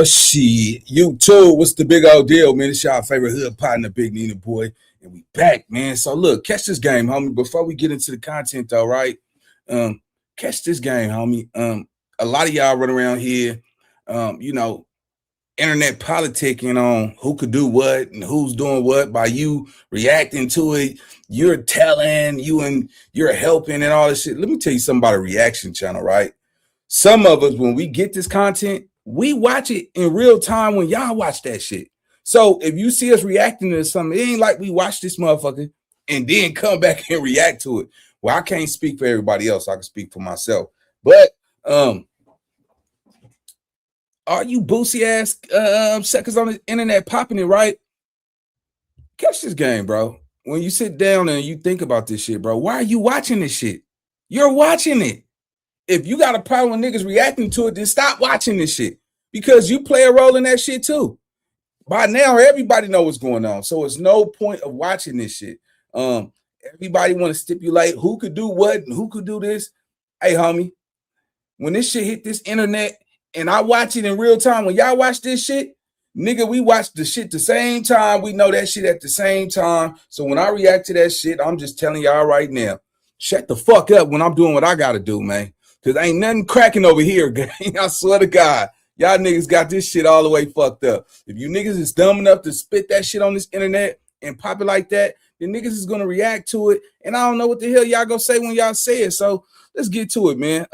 Shit. You too. What's the big old deal, man? It's y'all favorite hood partner, Big Nina Boy. And we back, man. So look, catch this game, homie. Before we get into the content, though, right? Catch this game, homie. A lot of y'all run around here, internet politicking on who could do what and who's doing what by you reacting to it. You're telling you and you're helping and all this shit. Let me tell you something about a reaction channel, right? Some of us, when we get this content, we watch it in real time when y'all watch that shit. So if you see us reacting to something, it ain't like we watch this motherfucker and then come back and react to it. Well, I can't speak for everybody else. I can speak for myself. But are you boosie ass suckers on the internet popping it, right? Catch this game, bro. When you sit down and you think about this shit, bro, why are you watching this shit? You're watching it. If you got a problem with niggas reacting to it, then stop watching this shit because you play a role in that shit too. By now, everybody know what's going on. So it's no point of watching this shit. Everybody want to stipulate who could do what and who could do this. Hey, homie, when this shit hit this internet and I watch it in real time, when y'all watch this shit, nigga, we watch the shit the same time. We know that shit at the same time. So when I react to that shit, I'm just telling y'all right now, shut the fuck up when I'm doing what I got to do, man. Because ain't nothing cracking over here, gang. I swear to God. Y'all niggas got this shit all the way fucked up. If you niggas is dumb enough to spit that shit on this internet and pop it like that, then niggas is going to react to it. And I don't know what the hell y'all going to say when y'all say it. So let's get to it, man.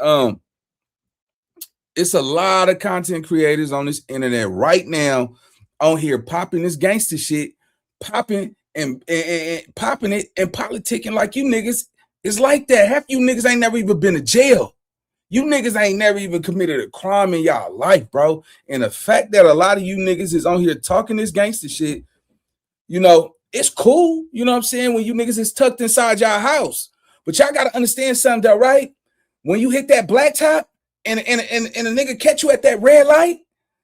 It's a lot of content creators on this internet right now on here popping this gangster shit, popping and popping it and politicking like you niggas is like that. Half you niggas ain't never even been to jail. You niggas ain't never even committed a crime in y'all life, bro. And the fact that a lot of you niggas is on here talking this gangster shit, it's cool. You know what I'm saying? When you niggas is tucked inside y'all house. But y'all got to understand something, though, right? When you hit that black top and a nigga catch you at that red light,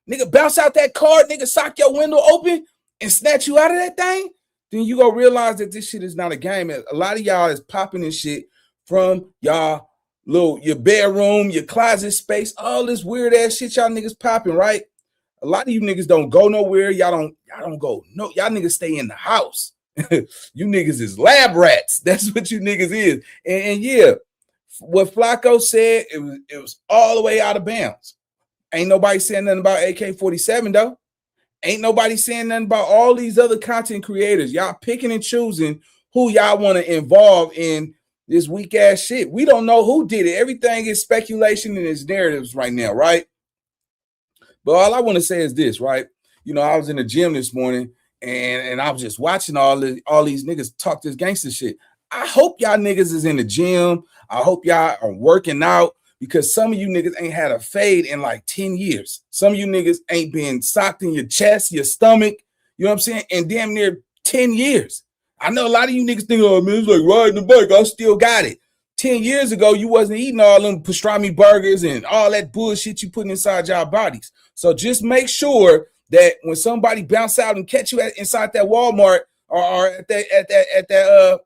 nigga bounce out that car, nigga sock your window open and snatch you out of that thing, then you gonna realize that this shit is not a game. A lot of y'all is popping this shit from y'all your bedroom, your closet space, all this weird ass shit y'all niggas popping, right? A lot of you niggas don't go nowhere. Y'all don't go. No, y'all niggas stay in the house. You niggas is lab rats. That's what you niggas is. And yeah, what Flakko said, it was all the way out of bounds. Ain't nobody saying nothing about AK-47 though. Ain't nobody saying nothing about all these other content creators. Y'all picking and choosing who y'all want to involve in this weak ass shit. We don't know who did it. Everything is speculation and it's narratives right now, right? But all I want to say is this, right? I was in the gym this morning and I was just watching all these niggas talk this gangster shit. I hope y'all niggas is in the gym. I hope y'all are working out because some of you niggas ain't had a fade in like 10 years. Some of you niggas ain't been socked in your chest, your stomach, you know what I'm saying? And damn near 10 years. I know a lot of you niggas think, oh man, it's like riding the bike. I still got it. 10 years ago, you wasn't eating all them pastrami burgers and all that bullshit you putting inside y'all bodies. So just make sure that when somebody bounce out and catch you inside that Walmart or at the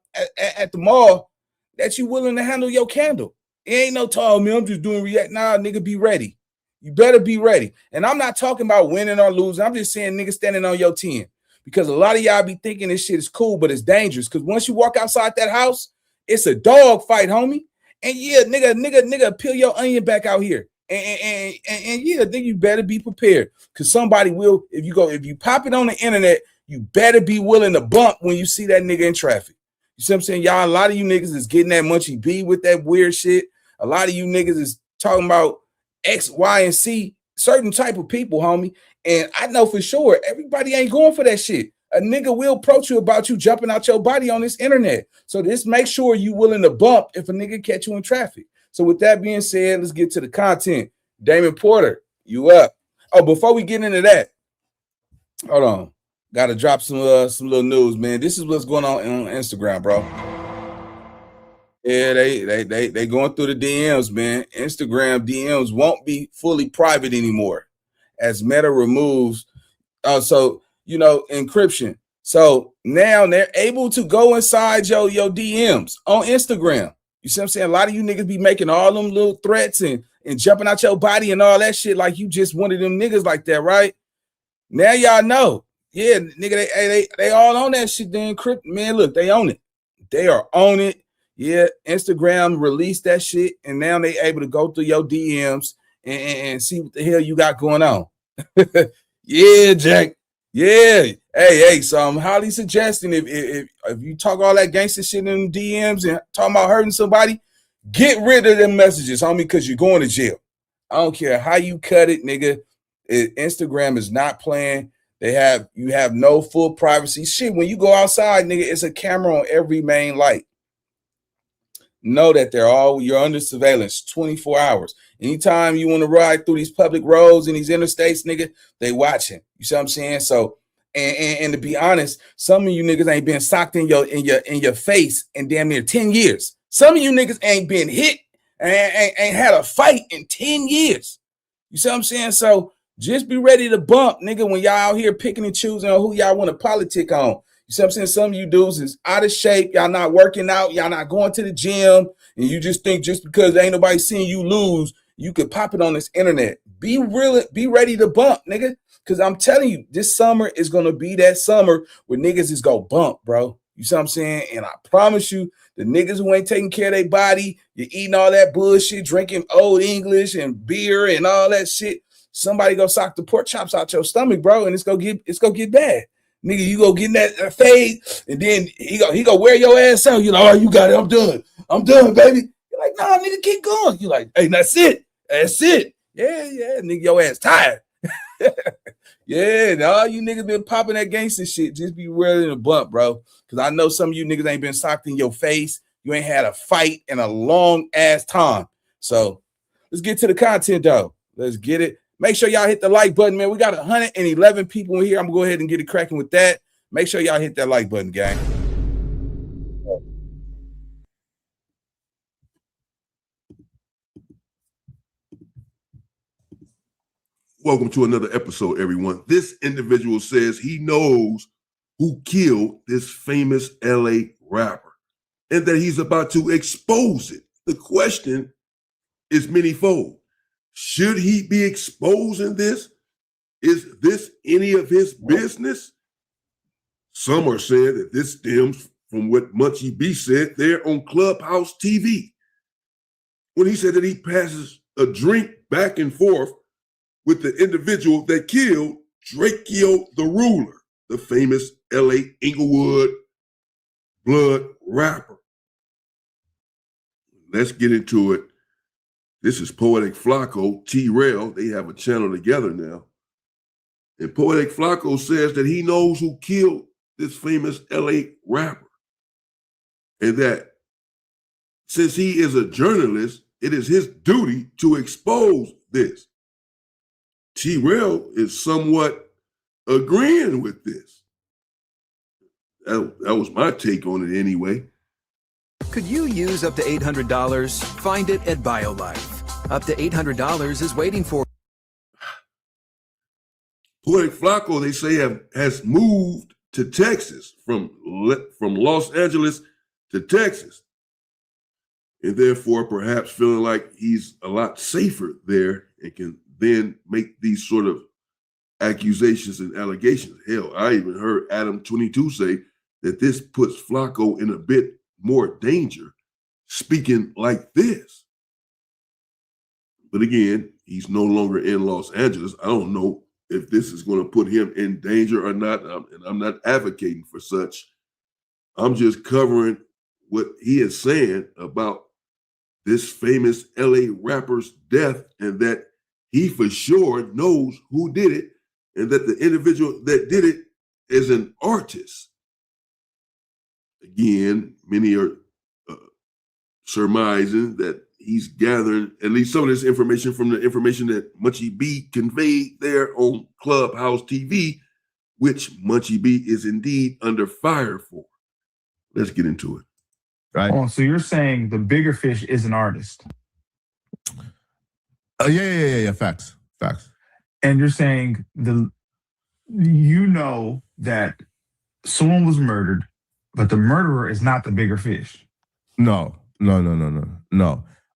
mall, that you willing to handle your candle. It ain't no tall, man, I'm just doing react. Nah, nigga, be ready. You better be ready. And I'm not talking about winning or losing. I'm just saying nigga standing on your 10. Because a lot of y'all be thinking this shit is cool, but it's dangerous. Because once you walk outside that house, it's a dog fight, homie. And yeah, nigga, peel your onion back out here. And yeah, then you better be prepared. Because somebody will, if you pop it on the internet, you better be willing to bump when you see that nigga in traffic. You see what I'm saying? Y'all, a lot of you niggas is getting that Munchie B with that weird shit. A lot of you niggas is talking about X, Y, and C, certain type of people, homie. And I know for sure everybody ain't going for that shit. A nigga will approach you about you jumping out your body on this internet. So just make sure you willing to bump if a nigga catch you in traffic. So with that being said, let's get to the content. Damon Porter, you up. Oh, before we get into that, hold on. Got to drop some little news, man. This is what's going on Instagram, bro. Yeah, they going through the DMs, man. Instagram DMs won't be fully private anymore as Meta removes encryption. So now they're able to go inside your DMs on Instagram. You see what I'm saying? A lot of you niggas be making all them little threats and and jumping out your body and all that shit like you just one of them niggas like that, right? Now y'all know. Yeah, nigga, they all on that shit then. Man, look, they own it. They are on it. Yeah, Instagram released that shit, and now they able to go through your DMs and see what the hell you got going on. Yeah, Jack. Yeah. Hey, so I'm highly suggesting if you talk all that gangster shit in DMs and talking about hurting somebody, get rid of them messages, homie, because you're going to jail. I don't care how you cut it, nigga. Instagram is not playing. You have no full privacy. Shit, when you go outside, nigga, it's a camera on every main light. Know that you're under surveillance 24 hours. Anytime you want to ride through these public roads and these interstates, nigga, they watching. You see what I'm saying? So, and to be honest, some of you niggas ain't been socked in your face in damn near 10 years. Some of you niggas ain't been hit and ain't had a fight in 10 years. You see what I'm saying? So just be ready to bump, nigga, when y'all out here picking and choosing on who y'all want to politic on. You see what I'm saying? Some of you dudes is out of shape. Y'all not working out. Y'all not going to the gym. And you just think just because ain't nobody seeing you lose, you could pop it on this internet. Be ready to bump, nigga. Because I'm telling you, this summer is going to be that summer where niggas is going to bump, bro. You see what I'm saying? And I promise you, the niggas who ain't taking care of their body, you're eating all that bullshit, drinking Old English and beer and all that shit. Somebody go sock the pork chops out your stomach, bro, and it's gonna get bad. Nigga, you go get in that fade, and then he go wear your ass out. You like, oh, you got it. I'm done, baby. You're like, nah, nigga, keep going. You like, hey, that's it. Yeah, nigga, your ass tired. Yeah, and all you niggas been popping that gangster shit. Just be ready to bump, bro. Because I know some of you niggas ain't been socked in your face. You ain't had a fight in a long ass time. So let's get to the content, though. Let's get it. Make sure y'all hit the like button, man. We got 111 people in here. I'm going to go ahead and get it cracking with that. Make sure y'all hit that like button, gang. Welcome to another episode, everyone. This individual says he knows who killed this famous LA rapper and that he's about to expose it. The question is manyfold. Should he be exposing this? Is this any of his business? Some are saying that this stems from what Munchie B said there on Clubhouse TV when he said that he passes a drink back and forth with the individual that killed Drakeo the Ruler, the famous LA Inglewood blood rapper. Let's get into it. This is Poetik Flakko, T-Rail. They have a channel together now. And Poetik Flakko says that he knows who killed this famous LA rapper. And that since he is a journalist, it is his duty to expose this. T-Rail is somewhat agreeing with this. That was my take on it anyway. Could you use up to $800? Find it at BioLife. Up to $800 is waiting for. Poetik Flakko, they say, has moved to Texas from Los Angeles to Texas, and therefore perhaps feeling like he's a lot safer there and can then make these sort of accusations and allegations. Hell, I even heard Adam22 say that this puts Flakko in a bit more danger speaking like this. But again, he's no longer in Los Angeles. I don't know if this is going to put him in danger or not, and I'm not advocating for such. I'm just covering what he is saying about this famous LA rapper's death, and that he for sure knows who did it, and that the individual that did it is an artist. Again, many are surmising that he's gathering at least some of this information from the information that Munchie B conveyed there on Clubhouse TV, which Munchie B is indeed under fire for. Let's get into it. Right. Oh, so you're saying the bigger fish is an artist? Yeah. Facts. And you're saying that someone was murdered, but the murderer is not the bigger fish? No.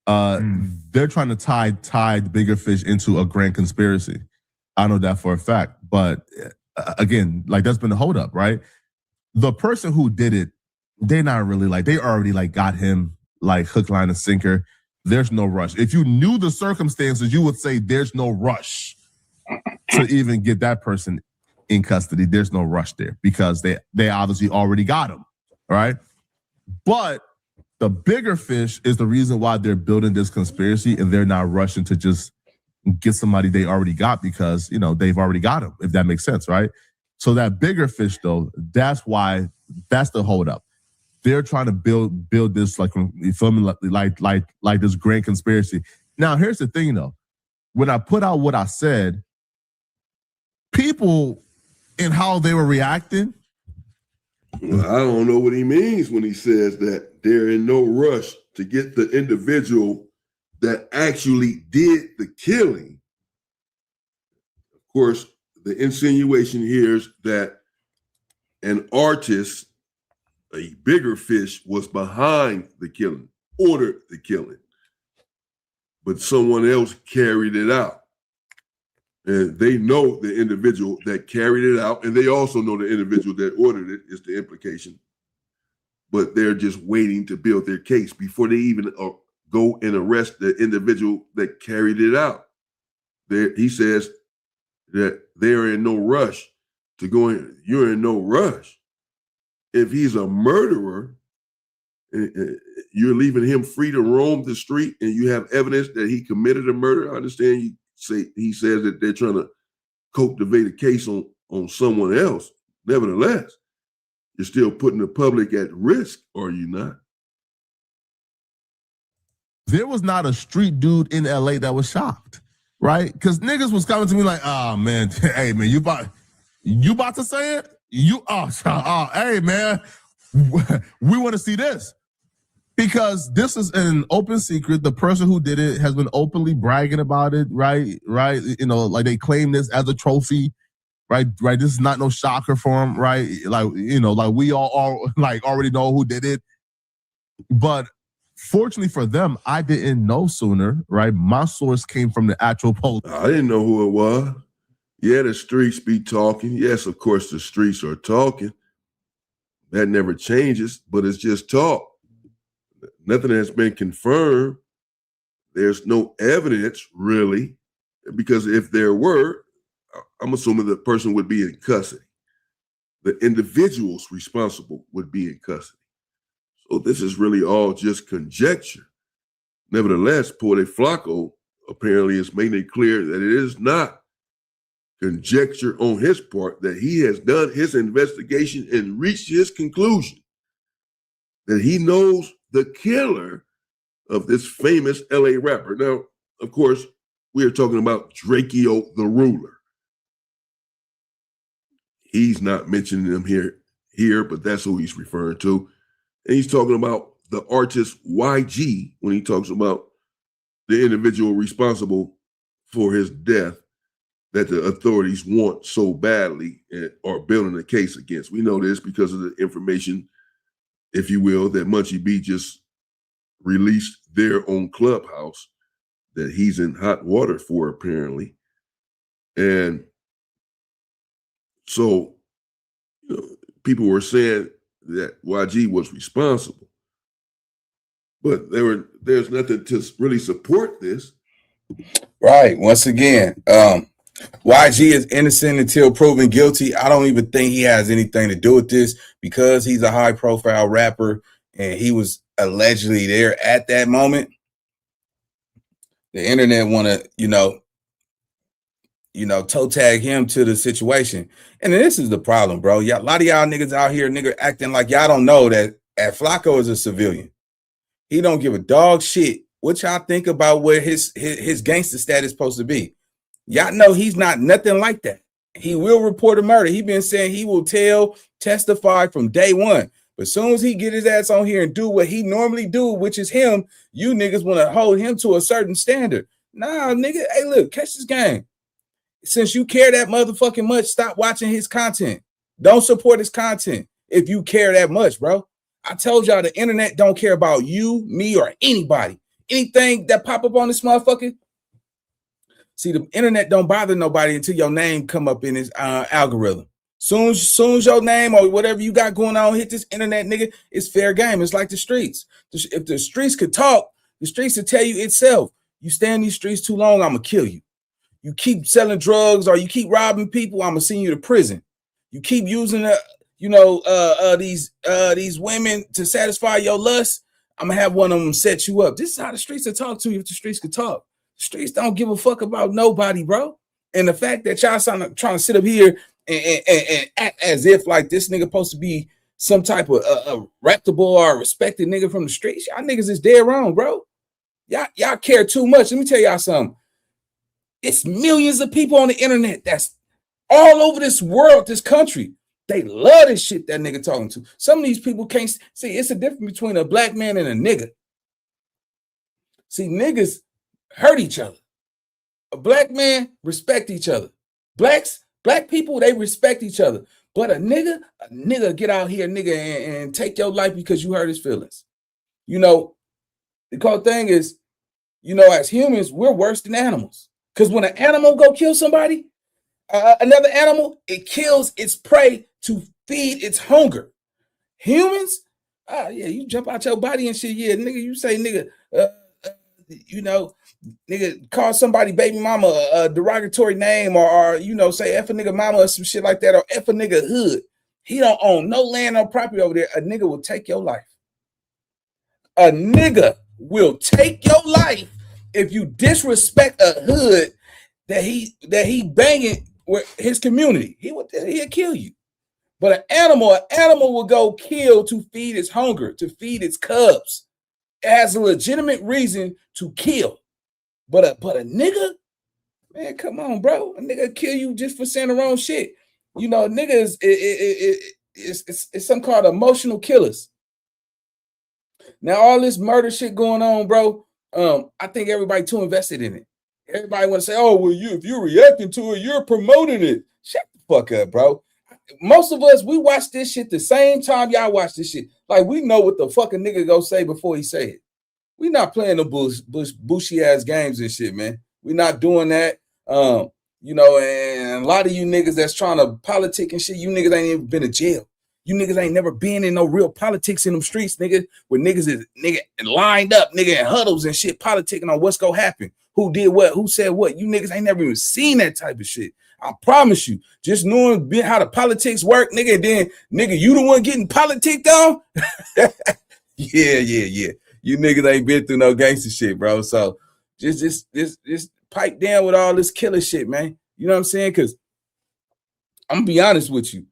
They're trying to tie the bigger fish into a grand conspiracy. I know that for a fact. But again, like that's been the holdup, right? The person who did it, they're not really like, they already like got him like hook, line, and sinker. There's no rush. If you knew the circumstances, you would say there's no rush to even get that person in custody. There's no rush there because they obviously already got him, right? But the bigger fish is the reason why they're building this conspiracy and they're not rushing to just get somebody they already got because, you know, they've already got him, if that makes sense, right? So that bigger fish, though, that's the holdup. They're trying to build this, like, you feel me, like this grand conspiracy. Now, here's the thing, though. When I put out what I said, people and how they were reacting. Well, I don't know what he means when he says that they're in no rush to get the individual that actually did the killing. Of course, the insinuation here is that an artist, a bigger fish, was behind the killing, ordered the killing, but someone else carried it out. And they know the individual that carried it out, and they also know the individual that ordered it is the implication. But they're just waiting to build their case before they even go and arrest the individual that carried it out. He says that they're in no rush to go in. You're in no rush. If he's a murderer, you're leaving him free to roam the street, and you have evidence that he committed a murder. I understand you say he says that they're trying to cultivate a case on someone else. Nevertheless, you're still putting the public at risk, are you not? There was not a street dude in LA that was shocked, right? Because niggas was coming to me like, oh man, hey man, you about to say it? Hey man, we want to see this. Because this is an open secret. The person who did it has been openly bragging about it, right? Right? You know, like they claim this as a trophy, right? Right? This is not no shocker for them, right? Like, you know, like we all like already know who did it. But fortunately for them, I didn't know sooner, right? My source came from the actual post. I didn't know who it was. Yeah, the streets be talking. Yes, of course, the streets are talking. That never changes, but it's just talk. Nothing has been confirmed. There's no evidence, really, because if there were, I'm assuming the person would be in custody. The individuals responsible would be in custody. So this is really all just conjecture. Nevertheless, Poetik Flakko apparently has made it clear that it is not conjecture on his part, that he has done his investigation and reached his conclusion that he knows the killer of this famous LA rapper. Now, of course, we are talking about Drakeo the Ruler. He's not mentioning him here, but that's who he's referring to. And he's talking about the artist YG when he talks about the individual responsible for his death that the authorities want so badly and are building a case against. We know this because of the information, if you will, that Munchie B just released their own Clubhouse that he's in hot water for, apparently. And so, you know, people were saying that YG was responsible, but there's nothing to really support this. Right. Once again, YG is innocent until proven guilty. I don't even think he has anything to do with this because he's a high profile rapper and he was allegedly there at that moment. The internet want to, toe tag him to the situation. And this is the problem, bro. A lot of y'all niggas out here, acting like y'all don't know that Flakko is a civilian. He don't give a dog shit what y'all think about where his gangster status is supposed to be. Y'all know he's not nothing like that. He will report a murder. He been saying he will testify from day one. But as soon as he get his ass on here and do what he normally do, which is him, you niggas want to hold him to a certain standard. Nah, nigga, hey, look, catch this game. Since you care that motherfucking much, stop watching his content. Don't support his content if you care that much, bro. I told y'all the internet don't care about you, me, or anybody. anything that pop up on this motherfucker. See, the internet don't bother nobody until your name come up in this algorithm. Soon as your name or whatever you got going on hit this internet, nigga, it's fair game. It's like the streets. If the streets could talk, the streets would tell you itself. You stay in these streets too long, I'm gonna kill you. You keep selling drugs or you keep robbing people, I'm gonna send you to prison. You keep using these women to satisfy your lust, I'm gonna have one of them set you up. This is how the streets will talk to you if the streets could talk. The streets don't give a fuck about nobody, bro. And the fact that y'all trying to sit up here and act as if like this nigga supposed to be some type of a reputable or respected nigga from the streets, y'all niggas is dead wrong, bro. Y'all care too much. Let me tell y'all something. It's millions of people on the internet that's all over this world, this country. They love this shit that nigga talking to. Some of these people can't see. It's a difference between a black man and a nigga. See, niggas hurt each other. A black man respect each other. Black people, they respect each other. But a nigga get out here, nigga, and take your life because you hurt his feelings. You know, the cool thing is, you know, as humans, we're worse than animals. Because when an animal go kill somebody, another animal, it kills its prey to feed its hunger. Humans, yeah, you jump out your body and shit. Yeah, nigga, you say, nigga, you know, nigga, call somebody baby mama a derogatory name or you know, say F a nigga mama or some shit like that, or F a nigga hood. He don't own no land or property over there. A nigga will take your life. A nigga will take your life if you disrespect a hood that he banging with his community. He'll kill you. But an animal will go kill to feed its hunger, to feed its cubs. It has a legitimate reason to kill. But a nigga, man, come on, bro. A nigga kill you just for saying the wrong shit. You know, niggas it's some called emotional killers. Now, all this murder shit going on, bro. I think everybody too invested in it. Everybody want to say, oh, well, if you're reacting to it, you're promoting it. Shut the fuck up, bro. Most of us, we watch this shit the same time y'all watch this shit. Like, we know what the fucking nigga go say before he say it. We not playing the bushy ass games and shit, man. We not doing that. You know, and a lot of you niggas that's trying to politic and shit, you niggas ain't even been to jail. You niggas ain't never been in no real politics in them streets, nigga, where niggas is lined up, nigga, in huddles and shit, politicking on what's gonna happen, who did what, who said what. You niggas ain't never even seen that type of shit. I promise you, just knowing how the politics work, nigga, and then, nigga, you the one getting politicked on? Yeah. You niggas ain't been through no gangster shit, bro. So just pipe down with all this killer shit, man. You know what I'm saying? Because I'm gonna be honest with you.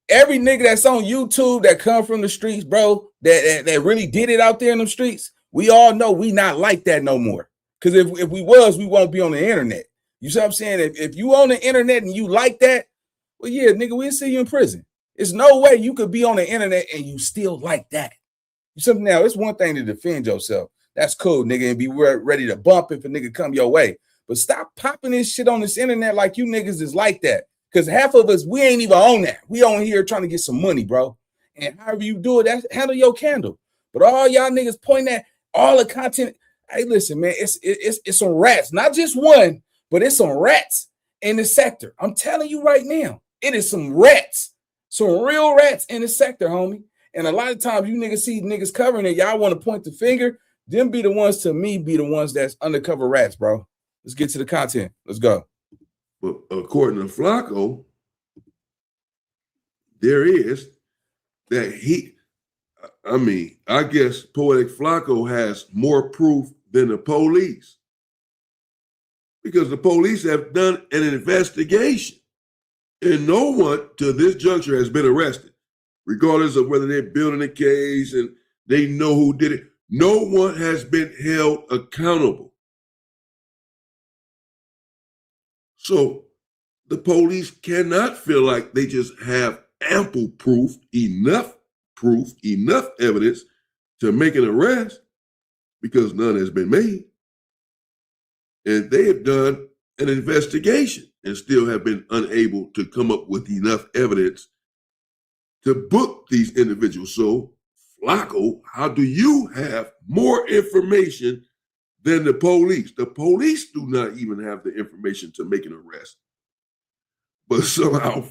Every nigga that's on YouTube that come from the streets, bro, that really did it out there in them streets, we all know we not like that no more. Because if we was, we won't be on the internet. You see what I'm saying? If you on the internet and you like that, well, yeah, nigga, we'll see you in prison. There's no way you could be on the internet and you still like that. You see, now, it's one thing to defend yourself. That's cool, nigga, and be ready to bump if a nigga come your way. But stop popping this shit on this internet like you niggas is like that. Because half of us, we ain't even on that. We on here trying to get some money, bro. And however you do it, that's handle your candle. But all y'all niggas pointing at all the content. Hey, listen, man, it's some rats. Not just one, but it's some rats in the sector. I'm telling you right now, it is some rats. Some real rats in the sector, homie. And a lot of times you niggas see niggas covering it. Y'all want to point the finger. Them be the ones to me be the ones that's undercover rats, bro. Let's get to the content. Let's go. But according to Flakko, there is that I guess Poetik Flakko has more proof than the police. Because the police have done an investigation. And no one to this juncture has been arrested. Regardless of whether they're building a case and they know who did it. No one has been held accountable. So the police cannot feel like they just have ample proof, enough evidence to make an arrest because none has been made. And they have done an investigation and still have been unable to come up with enough evidence to book these individuals. So, Flakko, how do you have more information than the police. The police do not even have the information to make an arrest. But somehow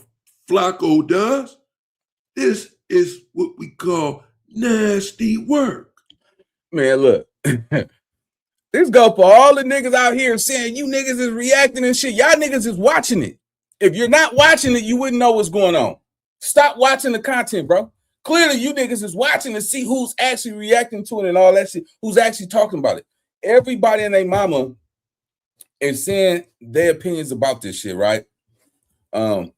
Flakko does. This is what we call nasty work. Man, look. This go for all the niggas out here saying you niggas is reacting and shit. Y'all niggas is watching it. If you're not watching it, you wouldn't know what's going on. Stop watching the content, bro. Clearly, you niggas is watching to see who's actually reacting to it and all that shit, who's actually talking about it. Everybody and their mama is saying their opinions about this shit, right? I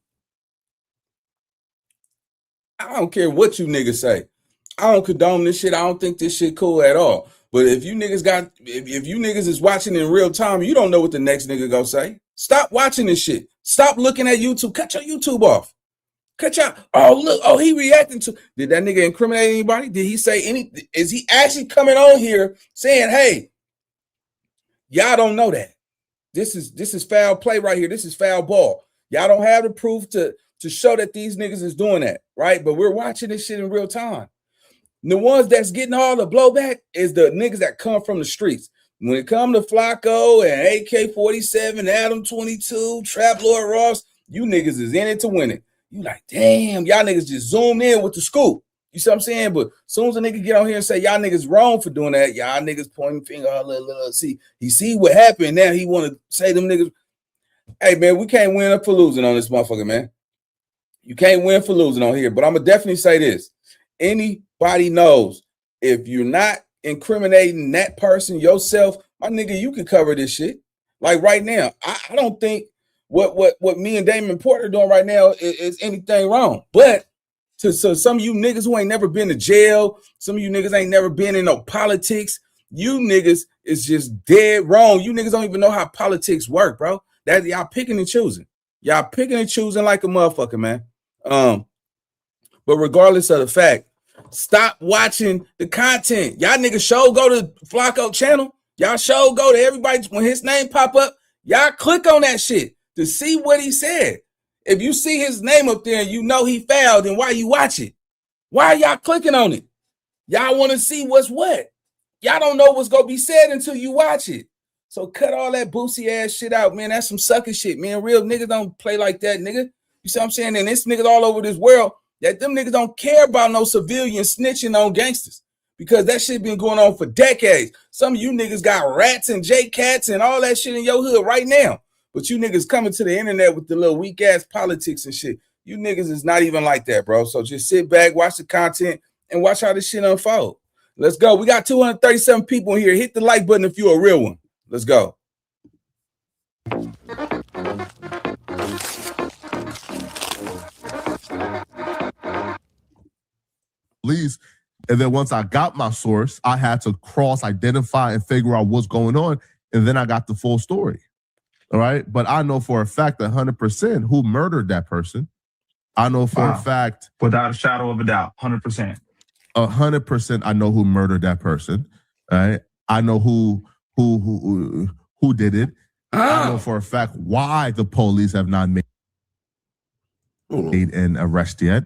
don't care what you niggas say. I don't condone this shit. I don't think this shit cool at all. But if you niggas if you niggas is watching in real time, you don't know what the next nigga gonna say. Stop watching this shit. Stop looking at YouTube. Cut your YouTube off. Cut your, oh, look, oh, he reacting to, did that nigga incriminate anybody? Did he say anything? Is he actually coming on here saying, hey, y'all don't know that. This is foul play right here. This is foul ball. Y'all don't have the proof to show that these niggas is doing that, right? But we're watching this shit in real time. The ones that's getting all the blowback is the niggas that come from the streets. When it comes to Flakko and AK-47, Adam 22, Trap Lord Ross, you niggas is in it to win it. You like, damn, y'all niggas just zoomed in with the scoop. You see what I'm saying? But as soon as a nigga get on here and say y'all niggas wrong for doing that, y'all niggas pointing finger, see, he see what happened. Now he want to say them niggas, hey man, we can't win up for losing on this motherfucker, man. You can't win for losing on here. But I'm gonna definitely say this. Anybody knows if you're not incriminating that person yourself, my nigga, you can cover this shit. Like right now, I don't think what me and Damon Porter are doing right now is anything wrong. But to some of you niggas who ain't never been to jail, some of you niggas ain't never been in no politics, you niggas is just dead wrong. You niggas don't even know how politics work, bro. That y'all picking and choosing. Y'all picking and choosing like a motherfucker, man. But regardless of the fact, stop watching the content. Y'all niggas show go to Flakko channel. Y'all show go to everybody when his name pop up. Y'all click on that shit to see what he said. If you see his name up there and you know he failed, then why you watch it? Why are y'all clicking on it? Y'all want to see what's what. Y'all don't know what's going to be said until you watch it. So cut all that boosie ass shit out, man. That's some sucker shit, man. Real niggas don't play like that, nigga. You see what I'm saying? And this niggas all over this world, that them niggas don't care about no civilians snitching on gangsters because that shit been going on for decades. Some of you niggas got rats and J-Cats and all that shit in your hood right now. But you niggas coming to the internet with the little weak ass politics and shit. You niggas is not even like that, bro. So just sit back, watch the content, and watch how this shit unfold. Let's go. We got 237 people in here. Hit the like button if you're a real one. Let's go. Police. And then once I got my source, I had to cross-identify and figure out what's going on. And then I got the full story. All right. But I know for a fact 100% who murdered that person. I know for a fact. Without a shadow of a doubt, 100%. 100% I know who murdered that person. All right. I know who did it. I know for a fact why the police have not made an arrest yet.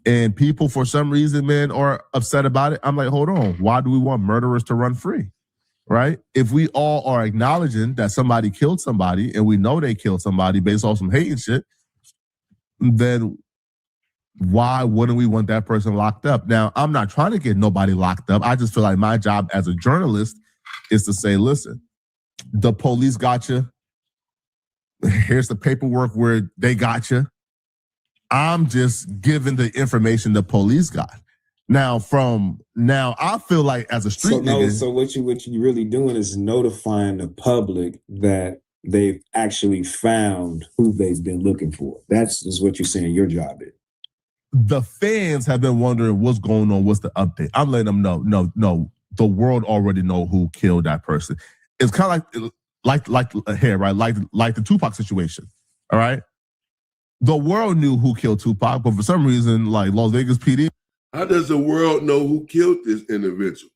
And people, for some reason, man, are upset about it. I'm like, hold on. Why do we want murderers to run free? Right? If we all are acknowledging that somebody killed somebody and we know they killed somebody based off some hate and shit, then why wouldn't we want that person locked up? Now, I'm not trying to get nobody locked up. I just feel like my job as a journalist is to say, listen, the police got you. Here's the paperwork where they got you. I'm just giving the information the police got. Now, I feel like as a street nigga. So what you really doing is notifying the public that they've actually found who they've been looking for. That's is what you're saying your job is. The fans have been wondering what's going on, what's the update. I'm letting them know, no, the world already know who killed that person. It's kind of like here, right? Like the Tupac situation, all right? The world knew who killed Tupac, but for some reason, like Las Vegas PD. How does the world know who killed this individual?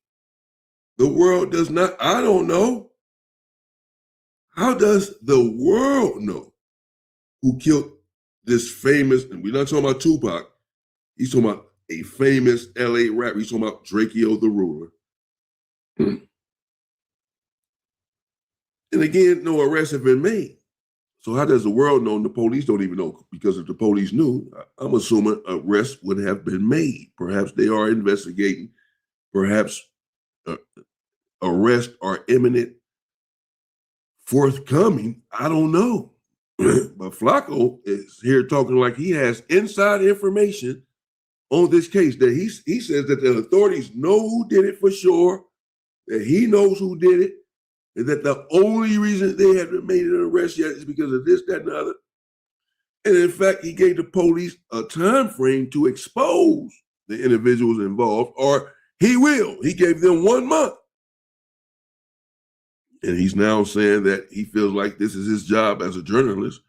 The world does not. I don't know. How does the world know who killed this famous, and we're not talking about Tupac, he's talking about a famous LA rapper. He's talking about Drakeo the Ruler. And again, no arrests have been made. So how does the world know? And the police don't even know, because if the police knew, I'm assuming arrests would have been made. Perhaps they are investigating. Perhaps arrests are imminent, forthcoming. I don't know. But Flakko is here talking like he has inside information on this case. That he says that the authorities know who did it for sure, that he knows who did it, and that the only reason they haven't made an arrest yet is because of this, that, and the other. And in fact, he gave the police a time frame to expose the individuals involved, or he will. He gave them 1 month. And he's now saying that he feels like this is his job as a journalist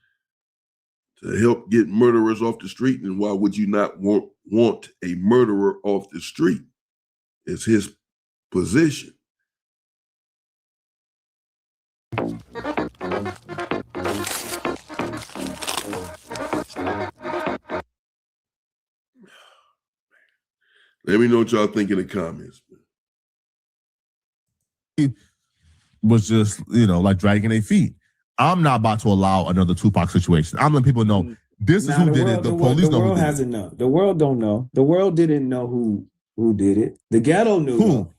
to help get murderers off the street. And why would you not want a murderer off the street? It's his position. Let me know what y'all think in the comments. He was just, like dragging their feet. I'm not about to allow another Tupac situation. I'm letting people know this is who did it. The police know who did it. The world hasn't known. The world don't know. The world didn't know who did it. The ghetto knew. Who?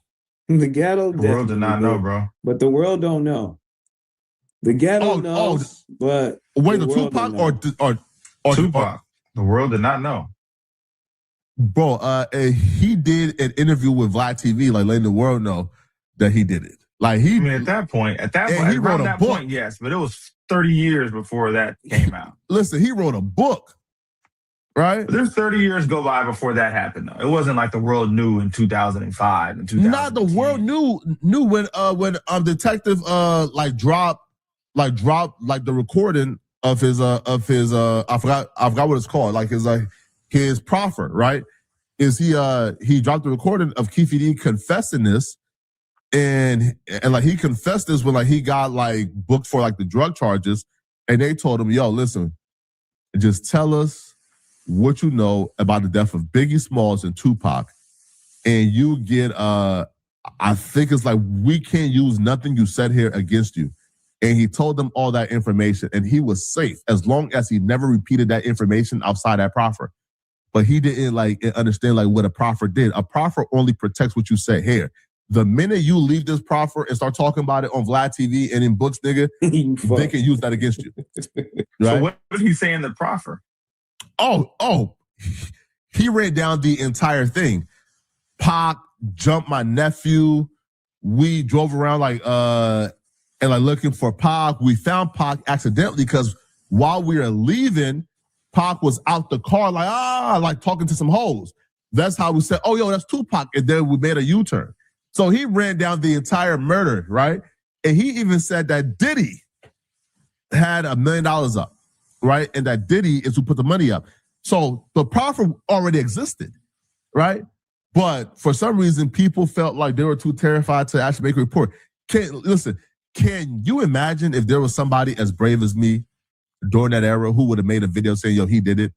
The ghetto. The world did not know, bro. But the world don't know. The ghetto knows. But wait, the Tupac or Tupac? The world did not know. Bro, he did an interview with Vlad TV, like letting the world know that he did it. Like at that point, he wrote a book. Point, yes, but it was 30 years before that came out. Listen, he wrote a book, right? But there's 30 years go by before that happened, though. It wasn't like the world knew in 2005 and 2010. Not the world knew when detective dropped the recording of his I forgot what it's called, like his proffer, right? Is he dropped the recording of Keefe D confessing this, and like he confessed this when like he got like booked for like the drug charges, and they told him, yo, listen, just tell us what you know about the death of Biggie Smalls and Tupac, and you get I think it's like we can't use nothing you said here against you. And he told them all that information, and he was safe as long as he never repeated that information outside that proffer. But he didn't understand what a proffer did. A proffer only protects what you say here. The minute you leave this proffer and start talking about it on Vlad TV and in books, nigga, they can use that against you. Right? So what did he say in the proffer? Oh, he read down the entire thing. Pac jumped my nephew. We drove around looking for Pac. We found Pac accidentally because while we were leaving, Pac was out the car talking to some hoes. That's how we said, oh, yo, that's Tupac. And then we made a U-turn. So he ran down the entire murder, right? And he even said that Diddy had $1 million up, right? And that Diddy is who put the money up. So the proffer already existed, right? But for some reason, people felt like they were too terrified to actually make a report. Can you imagine if there was somebody as brave as me during that era who would have made a video saying, yo, he did it,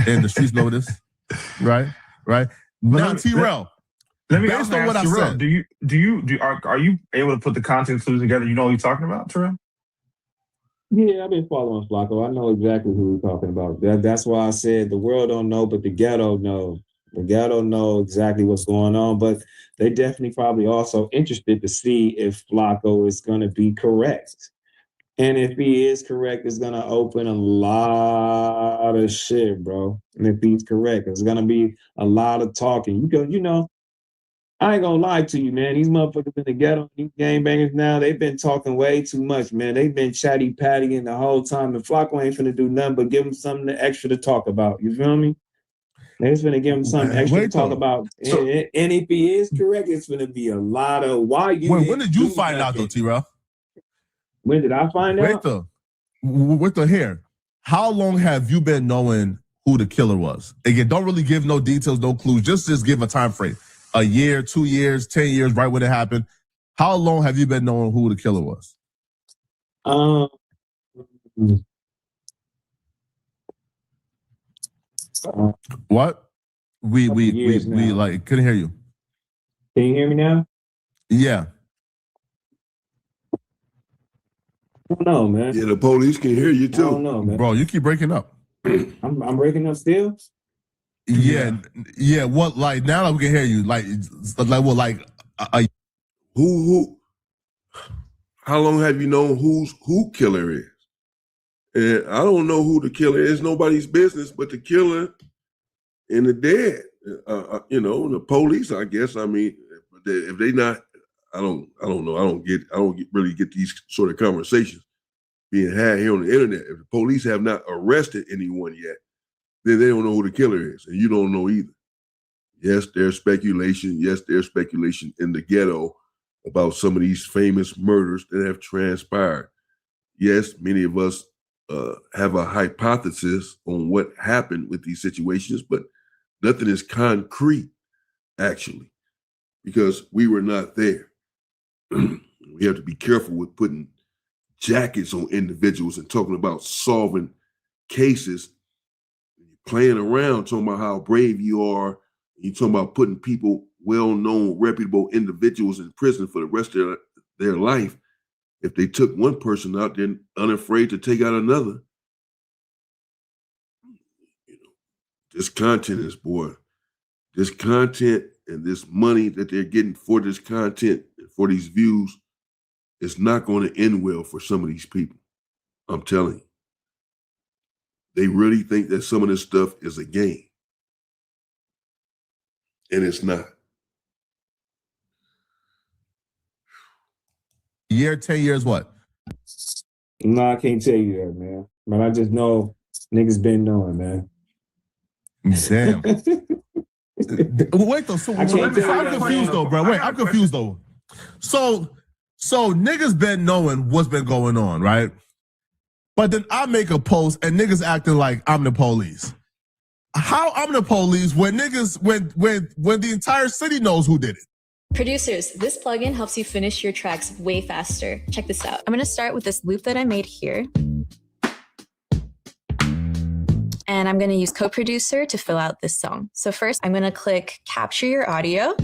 and the streets know this, right? Now, T-Rel, let me based on what I said, are you able to put the context clues together? You know what you're talking about, Terrell? Yeah, I've been following Flakko. I know exactly who we're talking about. That's why I said the world don't know, but the ghetto knows. The ghetto know exactly what's going on, but they definitely probably also interested to see if Flakko is going to be correct. And if he is correct, it's going to open a lot of shit, bro. And if he's correct, it's going to be a lot of talking. I ain't going to lie to you, man. These motherfuckers in the ghetto, these gangbangers now, they've been talking way too much, man. They've been chatty-pattying the whole time. And Flakko ain't finna do nothing but give them something extra to talk about. You feel me? They're just gonna give him something extra to talk about. So, and if he is correct, it's gonna be a lot of why you. When did you find out though, T-Rel? When did I find out? With the hair. How long have you been knowing who the killer was? Again, don't really give no details, no clues. Just give a time frame. A year, 2 years, 10 years, right when it happened. How long have you been knowing who the killer was? What? We couldn't hear you. Can you hear me now? Yeah. I don't know, man. Yeah, the police can hear you I don't too. know, man. Bro, you keep breaking up. I'm breaking up still. Yeah. What, like, now that we can hear you, like what, like Who? How long have you known who killer is? And I don't know who the killer is. Nobody's business, but the killer and the dead. You know, the police. I guess. I mean, if they not, I don't know. I don't really get these sort of conversations being had here on the internet. If the police have not arrested anyone yet, then they don't know who the killer is, and you don't know either. Yes, there's speculation. Yes, there's speculation in the ghetto about some of these famous murders that have transpired. Yes, many of us have a hypothesis on what happened with these situations, but nothing is concrete, actually, because we were not there. We have to be careful with putting jackets on individuals and talking about solving cases, playing around, talking about how brave you are. You're talking about putting people, well-known, reputable individuals in prison for the rest of their life. If they took one person out, they're unafraid to take out another. You know, this content is, boy, this content and this money that they're getting for this content, for these views, is not going to end well for some of these people. I'm telling you. They really think that some of this stuff is a game. And it's not. year, 10 years, what? No, I can't tell you that, man. But I just know niggas been knowing, man. Damn. Wait though, so I can't tell you I'm that, confused though, bro. Wait, I'm confused though. So niggas been knowing what's been going on, right? But then I make a post and niggas acting like I'm the police. How I'm the police when niggas when the entire city knows who did it? Producers, this plugin helps you finish your tracks way faster. Check this out. I'm gonna start with this loop that I made here. And I'm gonna use Co-Producer to fill out this song. So first, I'm gonna click Capture Your Audio.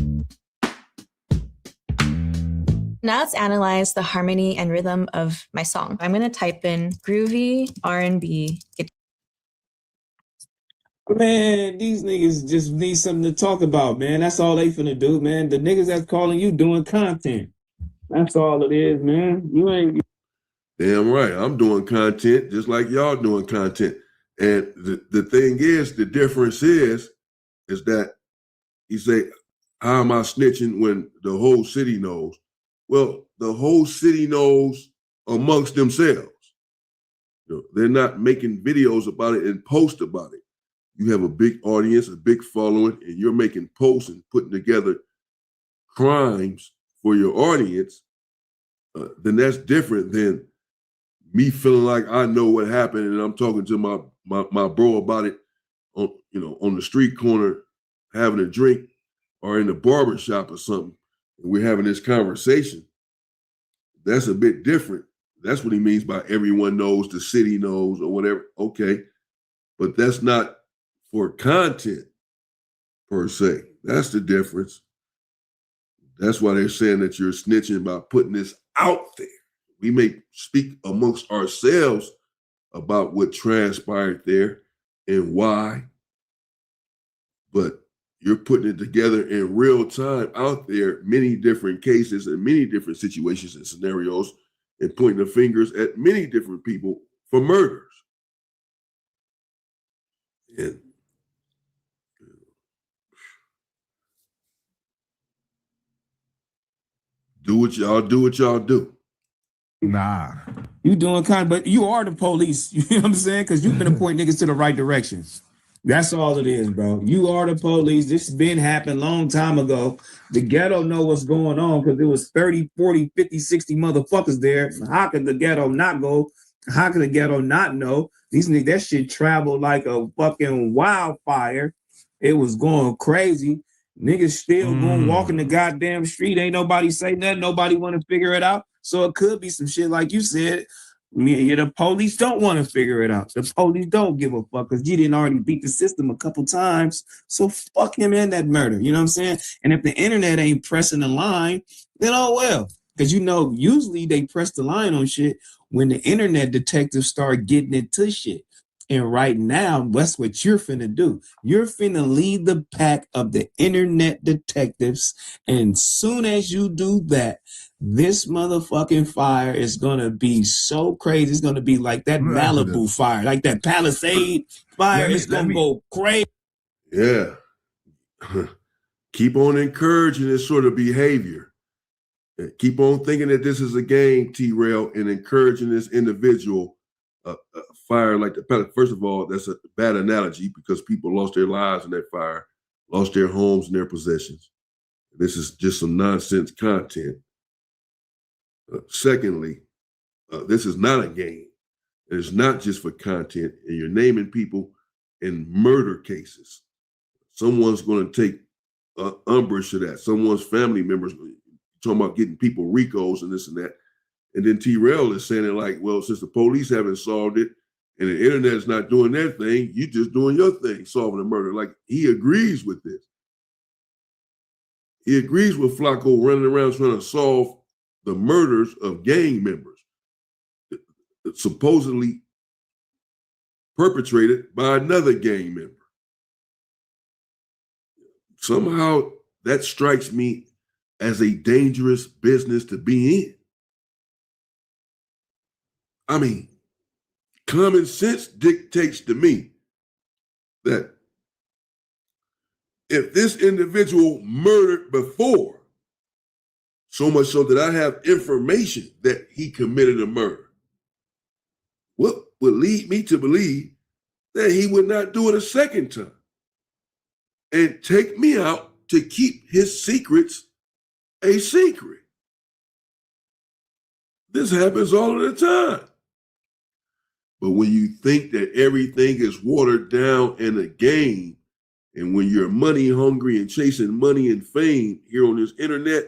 Now let's analyze the harmony and rhythm of my song. I'm gonna type in groovy R&B. Man, these niggas just need something to talk about, man. That's all they finna do, man. The niggas that's calling you doing content. That's all it is, man. You ain't. Damn right. I'm doing content just like y'all doing content. And the thing is, the difference is that you say, how am I snitching when the whole city knows? Well, the whole city knows amongst themselves. You know, they're not making videos about it and post about it. You have a big audience, a big following, and you're making posts and putting together crimes for your audience, then that's different than me feeling like I know what happened and I'm talking to my bro about it on the street corner, having a drink or in the barber shop or something, and we're having this conversation. That's a bit different. That's what he means by everyone knows, the city knows, or whatever. Okay, but that's not for content per se. That's the difference. That's why they're saying that you're snitching by putting this out there. We may speak amongst ourselves about what transpired there and why, but you're putting it together in real time out there, many different cases and many different situations and scenarios, and pointing the fingers at many different people for murders. And do what y'all do. Nah. You doing kind, but you are the police. You know what I'm saying? Because you've been to point niggas to the right direction. That's all it is, bro. You are the police. This has been happening a long time ago. The ghetto know what's going on because there was 30, 40, 50, 60 motherfuckers there. How could the ghetto not go? How could the ghetto not know? These niggas, that shit traveled like a fucking wildfire. It was going crazy. Niggas still going walking the goddamn street. Ain't nobody say nothing. Nobody want to figure it out. So it could be some shit like you said. The police don't want to figure it out. The police don't give a fuck because you didn't already beat the system a couple times. So fuck him and that murder. You know what I'm saying? And if the internet ain't pressing the line, then oh well. Because usually they press the line on shit when the internet detectives start getting into shit. And right now, that's what you're finna do. You're finna lead the pack of the internet detectives. And soon as you do that, this motherfucking fire is gonna be so crazy. It's gonna be like that Malibu fire, like that Palisade fire. It's gonna go crazy. Yeah. Keep on encouraging this sort of behavior. Keep on thinking that this is a game, T-Rail, and encouraging this individual fire like the. First of all, that's a bad analogy because people lost their lives in that fire, lost their homes and their possessions. This is just some nonsense content. Secondly, this is not a game. It's not just for content, and you're naming people in murder cases. Someone's going to take umbrage to that. Someone's family members talking about getting people RICOs and this and that. And then T-Rail is saying it like, well, since the police haven't solved it and the internet's not doing their thing, you just doing your thing, solving a murder. Like, he agrees with this. He agrees with Flakko running around trying to solve the murders of gang members supposedly perpetrated by another gang member. Somehow that strikes me as a dangerous business to be in. I mean, common sense dictates to me that if this individual murdered before, so much so that I have information that he committed a murder, what would lead me to believe that he would not do it a second time and take me out to keep his secrets a secret? This happens all of the time. But when you think that everything is watered down in a game, and when you're money hungry and chasing money and fame here on this internet,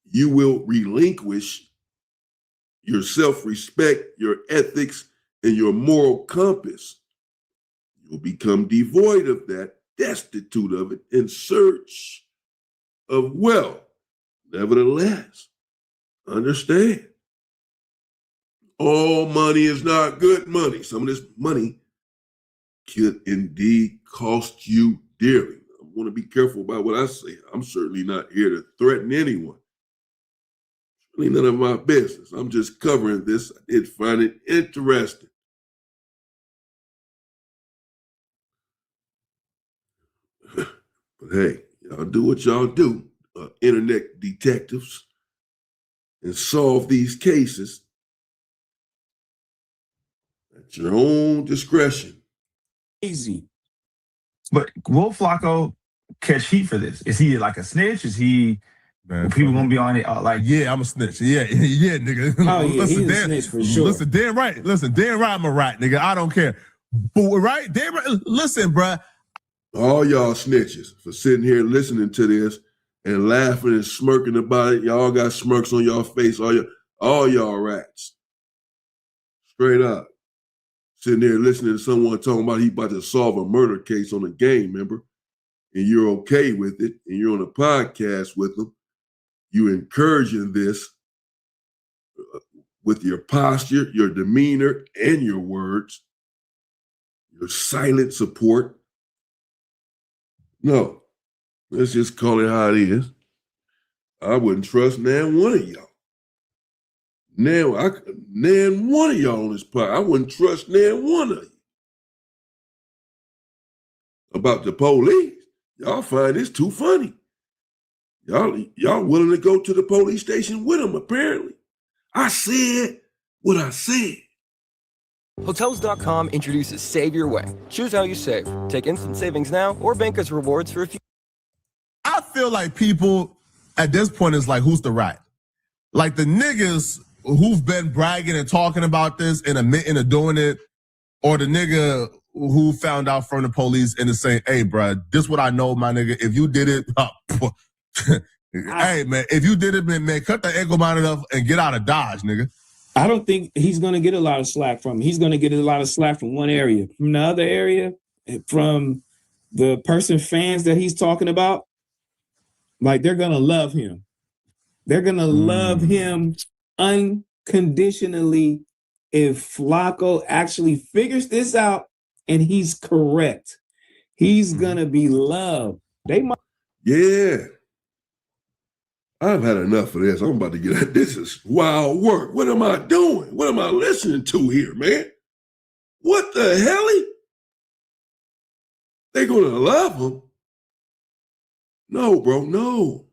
you will relinquish your self-respect, your ethics, and your moral compass. You'll become devoid of that, destitute of it, in search of wealth. Nevertheless, understand, all money is not good money. Some of this money could indeed cost you dearly. I want to be careful about what I say. I'm certainly not here to threaten anyone. Really none of my business. I'm just covering this. I did find it interesting. But hey, y'all do what y'all do, internet detectives, and solve these cases at your own discretion. Easy. But will Flakko catch heat for this? Is he like a snitch? Is he? Man, people gonna be on it like, yeah, I'm a snitch. Yeah, nigga. Oh yeah, he's a snitch for sure. Listen, damn right, I'm a rat, nigga. I don't care. But right, damn right. Listen, bruh. All y'all snitches for sitting here listening to this and laughing and smirking about it. Y'all got smirks on y'all face. All y'all rats. Straight up. Sitting there listening to someone talking about he about to solve a murder case on a gang member, and you're okay with it, and you're on a podcast with them. You encouraging this with your posture, your demeanor, and your words, your silent support. No, let's just call it how it is. I wouldn't trust nan one of y'all. Nan one of y'all on this pod. I wouldn't trust nan one of you. About the police, y'all find this too funny. Y'all willing to go to the police station with them, apparently. I said what I said. Hotels.com introduces Save Your Way. Choose how you save. Take instant savings now or bank as rewards for a few. I feel like people at this point is like, who's the rat? Like the niggas who've been bragging and talking about this and admitting to doing it, or the nigga who found out from the police and is saying, hey, bro, this what I know, my nigga. If you did it, hey, man, if you did it, man, cut the ankle monitor up and get out of Dodge, nigga. I don't think he's going to get a lot of slack from him. He's going to get a lot of slack from one area. From the other area, from the fans that he's talking about, like, they're going to love him. They're gonna love him unconditionally if Flakko actually figures this out and he's correct. He's gonna be loved. They might. Yeah. I've had enough of this. I'm about to get at this. Is wild work. What am I doing? What am I listening to here, man? What the hell? They're gonna love him? No, bro, no.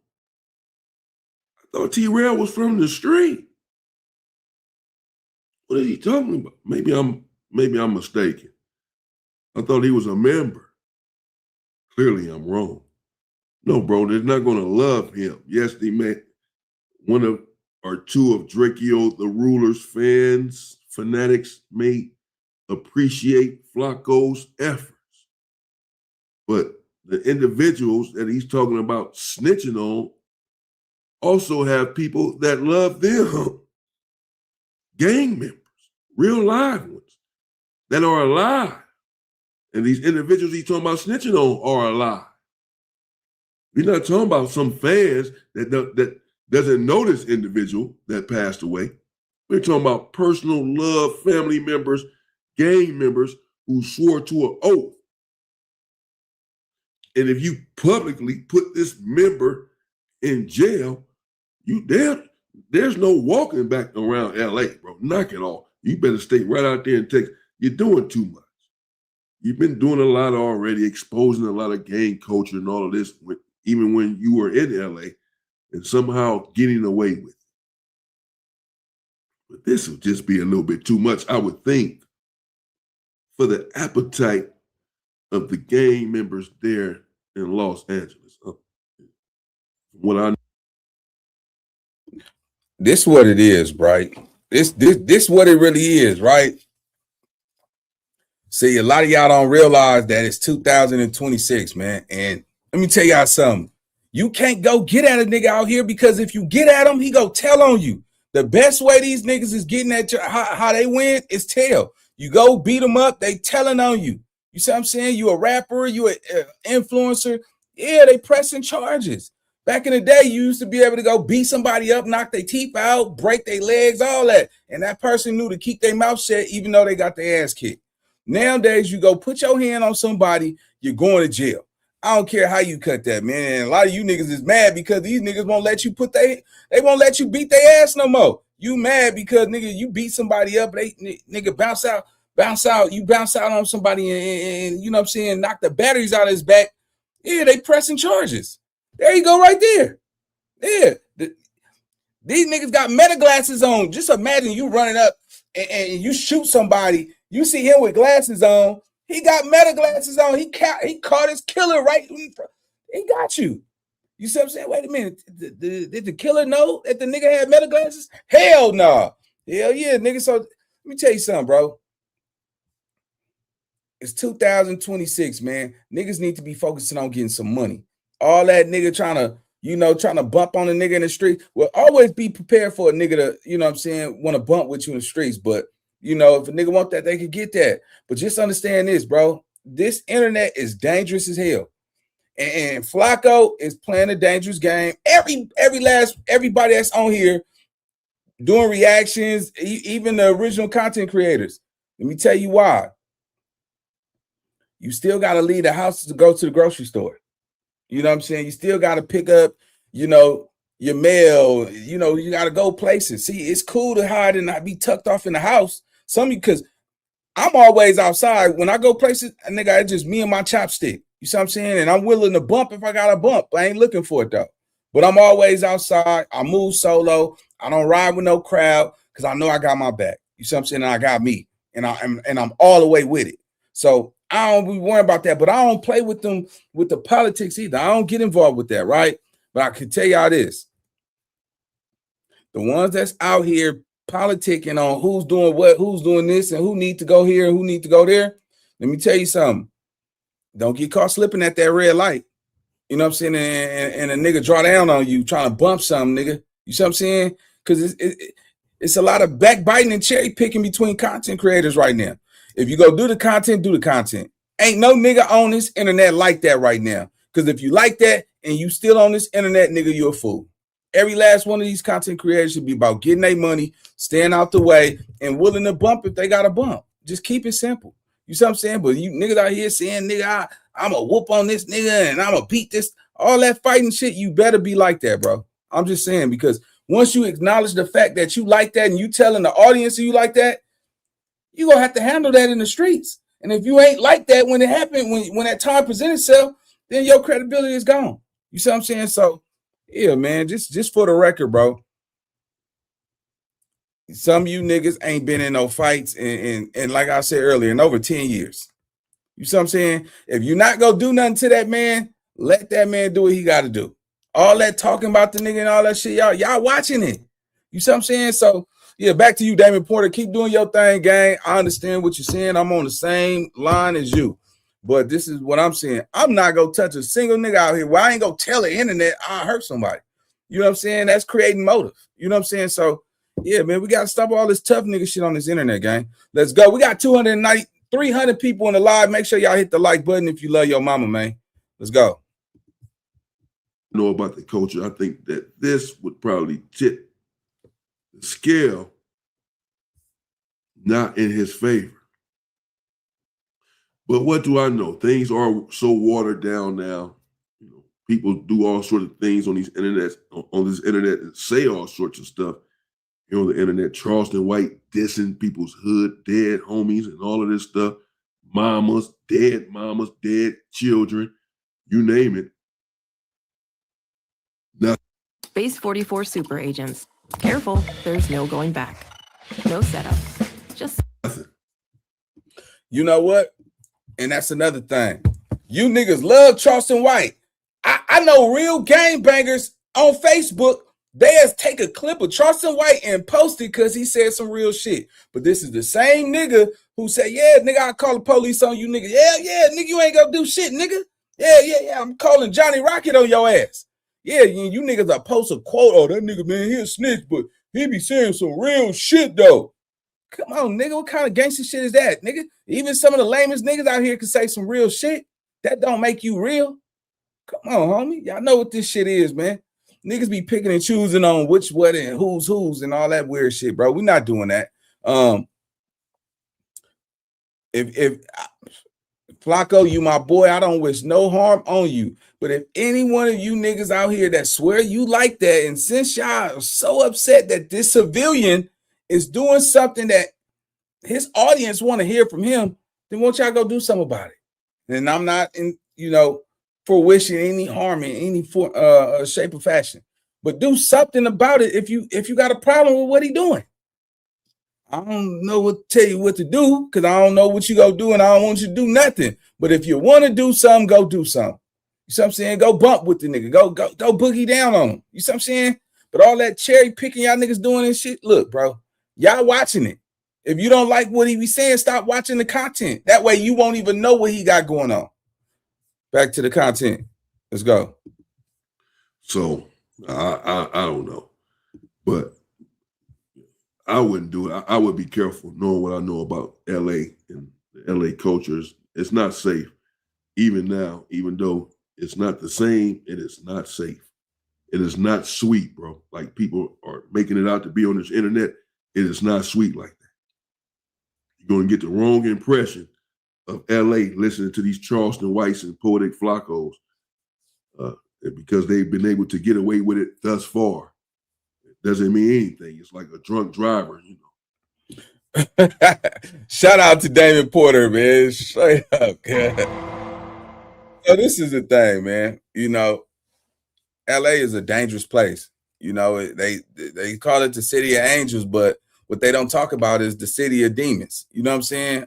I thought T-Rail was from the street. What is he talking about? Maybe I'm mistaken. I thought he was a member. Clearly I'm wrong. No, bro, they're not gonna love him. Yes, they may one of or two of Drakeo the Ruler's fanatics may appreciate Flakko's efforts. But the individuals that he's talking about snitching on also have people that love them. Gang members, real live ones that are alive. And these individuals he's talking about snitching on are alive. We're not talking about some fans that doesn't know this individual that passed away. We're talking about personal love, family members, gang members who swore to an oath. And if you publicly put this member in jail, there's no walking back around LA, bro. Knock it off. You better stay right out there in Texas. You're doing too much. You've been doing a lot already, exposing a lot of gang culture and all of this, even when you were in LA, and somehow getting away with it. But this would just be a little bit too much, I would think, for the appetite of the gang members there in Los Angeles. This what it is, right? This what it really is, right? See, a lot of y'all don't realize that it's 2026, man. And let me tell y'all something. You can't go get at a nigga out here, because if you get at him, he go tell on you. The best way these niggas is getting at how they win is tell. You go beat them up, they telling on you. You see what I'm saying? You a rapper, you an influencer. Yeah, they pressing charges. Back in the day, you used to be able to go beat somebody up, knock their teeth out, break their legs, all that. And that person knew to keep their mouth shut even though they got their ass kicked. Nowadays, you go put your hand on somebody, you're going to jail. I don't care how you cut that, man. And a lot of you niggas is mad because these niggas won't let you they won't let you beat their ass no more. You mad because nigga, you beat somebody up, nigga bounce out, you bounce out on somebody and you know what I'm saying, knock the batteries out of his back. Yeah, they pressing charges. There you go right there. Yeah. These niggas got meta glasses on. Just imagine you running up and you shoot somebody. You see him with glasses on. He got meta glasses on. He caught his killer right in front. He got you. You see what I'm saying? Wait a minute. Did the killer know that the nigga had meta glasses? Hell no. Hell yeah, nigga. So let me tell you something, bro. It's 2026, man. Niggas need to be focusing on getting some money. All that nigga trying to bump on a nigga in the street. Well, always be prepared for a nigga to, you know what I'm saying, want to bump with you in the streets. But, you know, if a nigga want that, they could get that. But just understand this, bro. This internet is dangerous as hell. And Flakko is playing a dangerous game. Everybody that's on here doing reactions, even the original content creators. Let me tell you why. You still got to leave the house to go to the grocery store. You know what I'm saying? You still got to pick up, you know, your mail. You know, you got to go places. See, it's cool to hide and not be tucked off in the house. Because I'm always outside. When I go places, nigga, it's just me and my chopstick. You see what I'm saying? And I'm willing to bump if I got to bump. I ain't looking for it, though. But I'm always outside. I move solo. I don't ride with no crowd because I know I got my back. You see what I'm saying? And I got me. And I'm all the way with it. So I don't be worrying about that, but I don't play with them with the politics either. I don't get involved with that, right? But I can tell y'all this. The ones that's out here politicking on who's doing what, who's doing this, and who need to go here and who need to go there, let me tell you something. Don't get caught slipping at that red light. You know what I'm saying? And a nigga draw down on you trying to bump something, nigga. You see what I'm saying? Because it's a lot of backbiting and cherry picking between content creators right now. If you go do the content, do the content. Ain't no nigga on this internet like that right now. Because if you like that and you still on this internet, nigga, you're a fool. Every last one of these content creators should be about getting their money, staying out the way, and willing to bump if they got to bump. Just keep it simple. You see what I'm saying? But you niggas out here saying, nigga, I'm a whoop on this nigga and I'm a beat this. All that fighting shit, you better be like that, bro. I'm just saying, because once you acknowledge the fact that you like that and you telling the audience you like that, you're going to have to handle that in the streets. And if you ain't like that when it happened, when that time presents itself, then your credibility is gone. You see what I'm saying? So, yeah, man, just for the record, bro. Some of you niggas ain't been in no fights and like I said earlier, in over 10 years. You see what I'm saying? If you're not going to do nothing to that man, let that man do what he got to do. All that talking about the nigga and all that shit, y'all watching it. You see what I'm saying? So, yeah, back to you, Damon Porter. Keep doing your thing, gang. I understand what you're saying. I'm on the same line as you. But this is what I'm saying. I'm not going to touch a single nigga out here. Well, I ain't going to tell the internet I hurt somebody. You know what I'm saying? That's creating motive. You know what I'm saying? So, yeah, man, we got to stop all this tough nigga shit on this internet, gang. Let's go. We got 300 people in the live. Make sure y'all hit the like button if you love your mama, man. Let's go. Know about the culture. I think that this would probably tip the scale not in his favor. But what do I know? Things are so watered down now. You know, people do all sorts of things on this internet and say all sorts of stuff. You know, the internet, Charleston White dissing people's hood, dead homies, and all of this stuff. Mamas, dead children, you name it. Now, Base 44 super agents. Careful, there's no going back. No setup. Just nothing. You know what? And that's another thing. You niggas love Charleston White. I know real game bangers on Facebook. They just take a clip of Charleston White and post it because he said some real shit. But this is the same nigga who said, yeah, nigga, I'll call the police on you, nigga. Yeah, nigga, you ain't gonna do shit, nigga. Yeah, I'm calling Johnny Rocket on your ass. Yeah, you niggas are post a quote. Oh, that nigga, man, he a snitch, but he be saying some real shit, though. Come on, nigga, what kind of gangster shit is that, nigga? Even some of the lamest niggas out here can say some real shit. That don't make you real. Come on, homie. Y'all know what this shit is, man. Niggas be picking and choosing on which, what, and who's and all that weird shit, bro. We're not doing that. If Flakko, you my boy, I don't wish no harm on you. But if any one of you niggas out here that swear you like that, and since y'all are so upset that this civilian is doing something that his audience want to hear from him, then won't y'all go do something about it? And I'm not for wishing any harm in any shape or fashion, but do something about it if you got a problem with what he doing. I don't know what to tell you what to do because I don't know what you go do and I don't want you to do nothing. But if you want to do something, go do something. You see what I'm saying? Go bump with the nigga. Go boogie down on him. You see what I'm saying? But all that cherry picking y'all niggas doing and shit, look, bro, y'all watching it. If you don't like what he be saying, stop watching the content. That way you won't even know what he got going on. Back to the content. Let's go. So I don't know, but I wouldn't do it. I would be careful knowing what I know about LA and the LA cultures. It's not safe. Even now, even though it's not the same, it is not safe. It is not sweet, bro. Like people are making it out to be on this internet. It is not sweet like that. You're going to get the wrong impression of LA listening to these Charleston Whites and Poetik Flakkos because they've been able to get away with it thus far. It doesn't mean anything. It's like a drunk driver, you know. Shout out to Damon Porter, man. Straight up, God. So this is the thing, man. You know, LA is a dangerous place. You know, they call it the city of angels, but what they don't talk about is the city of demons. You know what I'm saying?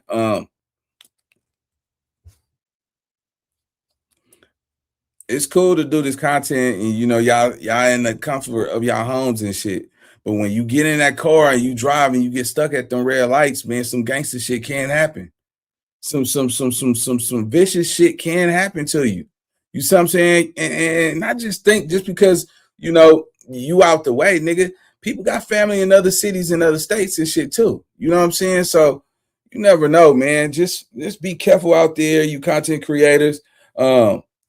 It's cool to do this content and, you know, y'all in the comfort of y'all homes and shit. But when you get in that car and you drive and you get stuck at them red lights, man, some gangster shit can happen. Some vicious shit can happen to you. You see what I'm saying? And I just think just because, you know, you out the way, nigga, people got family in other cities and other states and shit too. You know what I'm saying? So you never know, man. Just be careful out there, you content creators.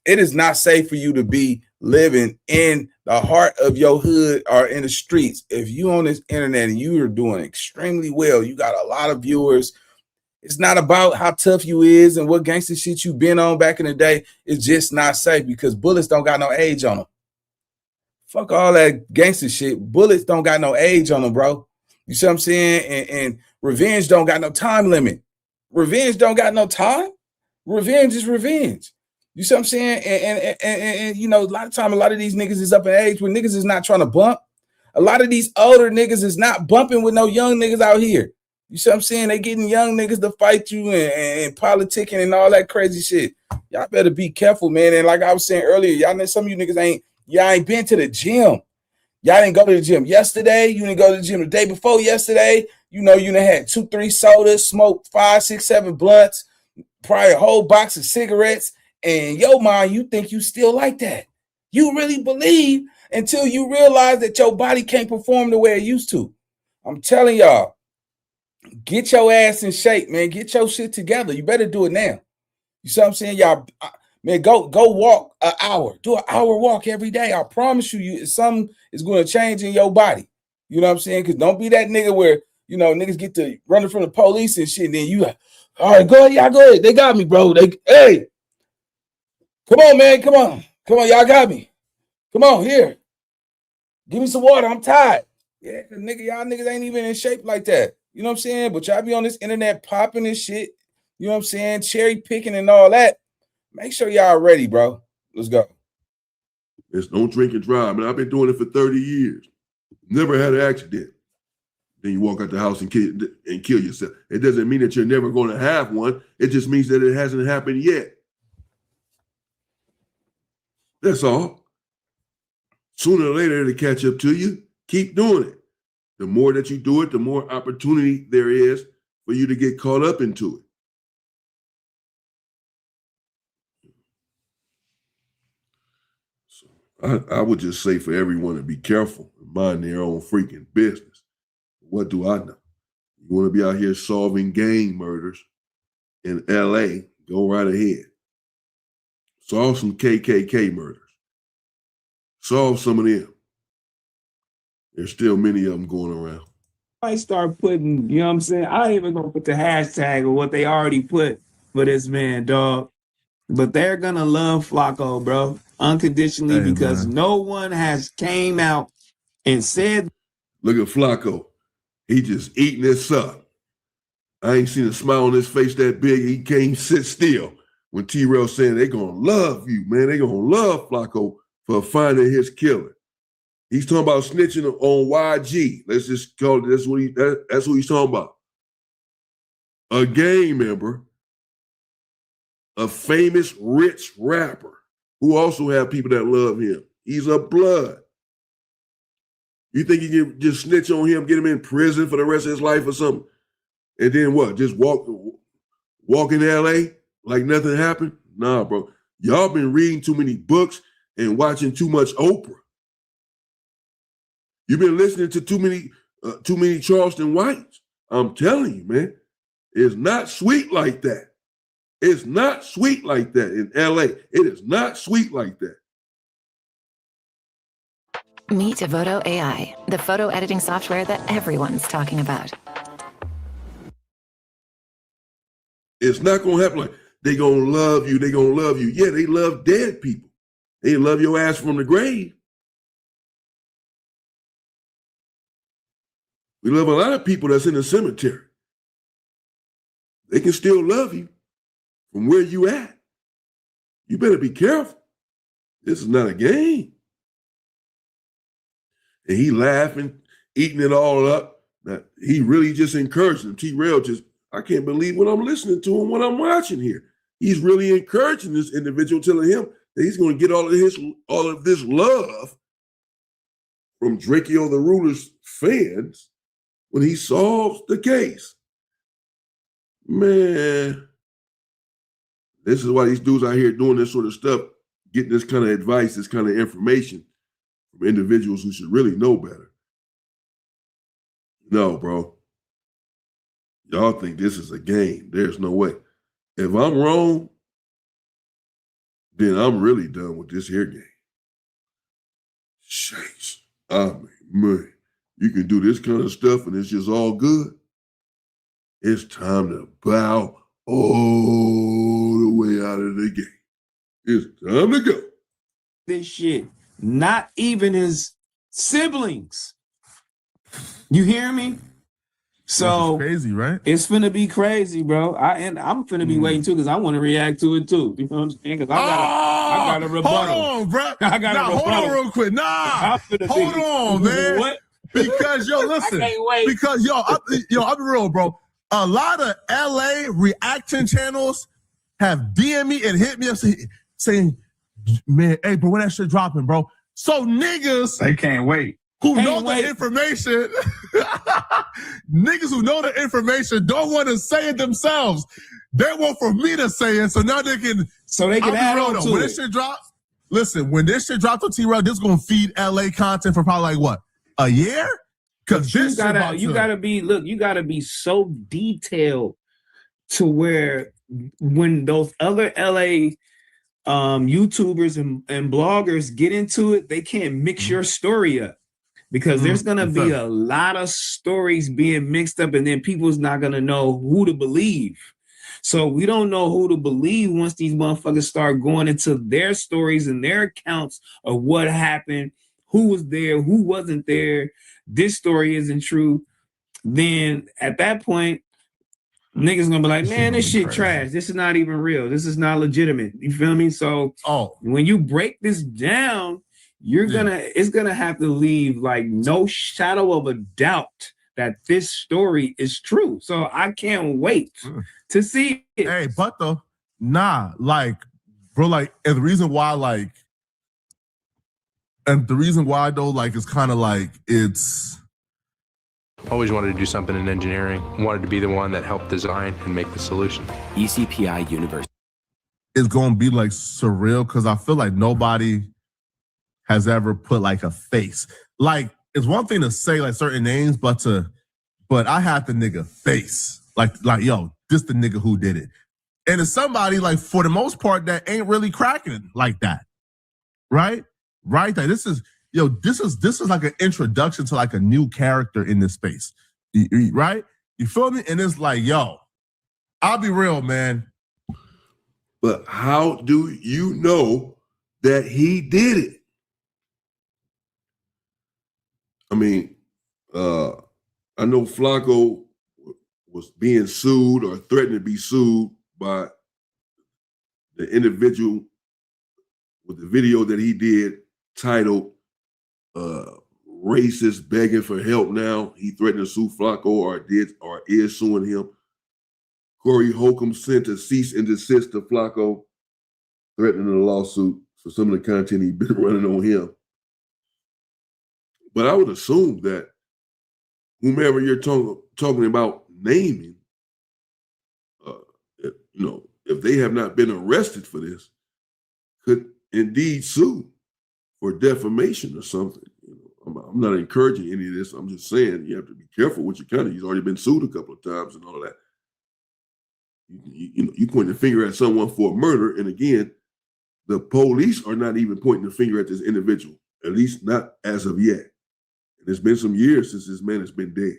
It is not safe for you to be living in the heart of your hood or in the streets, if you on this internet and you are doing extremely well, you got a lot of viewers. It's not about how tough you is and what gangster shit you been on back in the day. It's just not safe because bullets don't got no age on them. Fuck all that gangster shit. Bullets don't got no age on them, bro. You see what I'm saying? And revenge don't got no time limit. Revenge don't got no time. Revenge is revenge. You see what I'm saying? And you know, a lot of these niggas is up in age when niggas is not trying to bump. A lot of these older niggas is not bumping with no young niggas out here. You see what I'm saying? They getting young niggas to fight you and politicking and all that crazy shit. Y'all better be careful, man. And like I was saying earlier, y'all know some of you niggas ain't been to the gym. Y'all didn't go to the gym yesterday. You didn't go to the gym the day before yesterday. You know, you done had 2-3 sodas, smoked 5, 6, 7 blunts, probably a whole box of cigarettes. And in your mind, you think you still like that. You really believe until you realize that your body can't perform the way it used to. I'm telling y'all, get your ass in shape, man. Get your shit together. You better do it now. You see what I'm saying? Y'all, man, go walk an hour. Do an hour walk every day. I promise you, something is going to change in your body. You know what I'm saying? Because don't be that nigga where, you know, niggas get to running from the police and shit. And then you like, all right, go ahead. Y'all go ahead. They got me, bro. Hey, come on, man. Come on. Come on. Y'all got me. Come on, here. Give me some water. I'm tired. Yeah, nigga, y'all niggas ain't even in shape like that. You know what I'm saying? But y'all be on this internet popping and shit. You know what I'm saying? Cherry picking and all that. Make sure y'all ready, bro. Let's go. It's don't drink and drive. Man, I've been doing it for 30 years. Never had an accident. Then you walk out the house and kill yourself. It doesn't mean that you're never going to have one. It just means that it hasn't happened yet. That's all. Sooner or later, it'll catch up to you. Keep doing it. The more that you do it, the more opportunity there is for you to get caught up into it. So I would just say for everyone to be careful and mind their own freaking business. What do I know? You want to be out here solving gang murders in LA, go right ahead. Solve some KKK murders. Solve some of them. There's still many of them going around. I start putting, you know what I'm saying? I ain't even gonna put the hashtag of what they already put for this man, dog. But they're gonna love Flakko, bro, unconditionally, because no one has came out and said. Look at Flakko. He just eating this up. I ain't seen a smile on his face that big. He can't sit still when T-Rail saying they gonna love you, man. They gonna love Flakko for finding his killer. He's talking about snitching on YG. Let's just call it. That's what he's talking about. A gang member, a famous rich rapper who also have people that love him. He's a blood. You think you can just snitch on him, get him in prison for the rest of his life or something, and then what? Just walk in LA like nothing happened? Nah, bro. Y'all been reading too many books and watching too much Oprah. You've been listening to too many Charleston Whites. I'm telling you, man, it's not sweet like that. It's not sweet like that in LA. It is not sweet like that. Meet Voto AI, the photo editing software that everyone's talking about. It's not going to happen like they going to love you. They going to love you. Yeah, they love dead people. They love your ass from the grave. We love a lot of people that's in the cemetery. They can still love you from where you at. You better be careful. This is not a game. And he laughing, eating it all up. Now, he really just encouraging him. T-Rail just, I can't believe what I'm listening to and what I'm watching here. He's really encouraging this individual, telling him that he's going to get all of this love from Drakeo the Ruler's fans when he solves the case. Man, this is why these dudes out here doing this sort of stuff, getting this kind of advice, this kind of information from individuals who should really know better. No, bro. Y'all think this is a game. There's no way. If I'm wrong, then I'm really done with this here game. Chase. I mean, man, you can do this kind of stuff and it's just all good. It's time to bow all the way out of the game. It's time to go. This shit, not even his siblings. You hear me? So crazy, right? It's finna be crazy, bro. I'm finna be waiting too because I want to react to it too. You know what I'm saying? Because I got a rebuttal. Hold on, bro. I got a rebuttal. Hold on real quick. Hold on, man. What? Because listen. I can't wait. Because I'll be real, bro. A lot of LA reaction channels have DM'd me and hit me up saying, man, hey, bro, when that shit dropping, bro? So niggas, they can't wait. Who know the information, niggas who know the information don't want to say it themselves. They want for me to say it, so now they can add on to when it. This shit drops, listen, when this shit drops on T-Rail, this is gonna feed LA content for probably like what, a year? Because you gotta be so detailed to where when those other LA YouTubers and bloggers get into it, they can't mix your story up. Because there's going to be a lot of stories being mixed up and then people's not going to know who to believe. So we don't know who to believe once these motherfuckers start going into their stories and their accounts of what happened, who was there, who wasn't there, this story isn't true. Then at that point, niggas going to be like, man, this shit trash. This is not even real. This is not legitimate. You feel me? So when you break this down, it's gonna have to leave like no shadow of a doubt that this story is true. So I can't wait to see it. Hey, but though, like, bro, like, and the reason why though, like, it's kind of like it's. Always wanted to do something in engineering. Wanted to be the one that helped design and make the solution. ECPI University. It's gonna be like surreal because I feel like nobody has ever put like a face. Like, it's one thing to say like certain names, but I have the nigga face. Like, yo, this the nigga who did it. And it's somebody like for the most part that ain't really cracking like that. Right? Right? Like this is like an introduction to like a new character in this space. Right? You feel me? And it's like, yo, I'll be real, man. But how do you know that he did it? I mean, I know Flakko was being sued or threatened to be sued by the individual with the video that he did titled Racist Begging for Help Now. He threatened to sue Flakko or is suing him. Corey Holcomb sent a cease and desist to Flakko, threatening a lawsuit for some of the content he'd been running on him. But I would assume that whomever you're talking about naming, if they have not been arrested for this, could indeed sue for defamation or something. I'm not encouraging any of this. I'm just saying you have to be careful with your content. He's already been sued a couple of times and all of that. You point the finger at someone for murder, and again, the police are not even pointing the finger at this individual, at least not as of yet. And it's been some years since this man has been dead.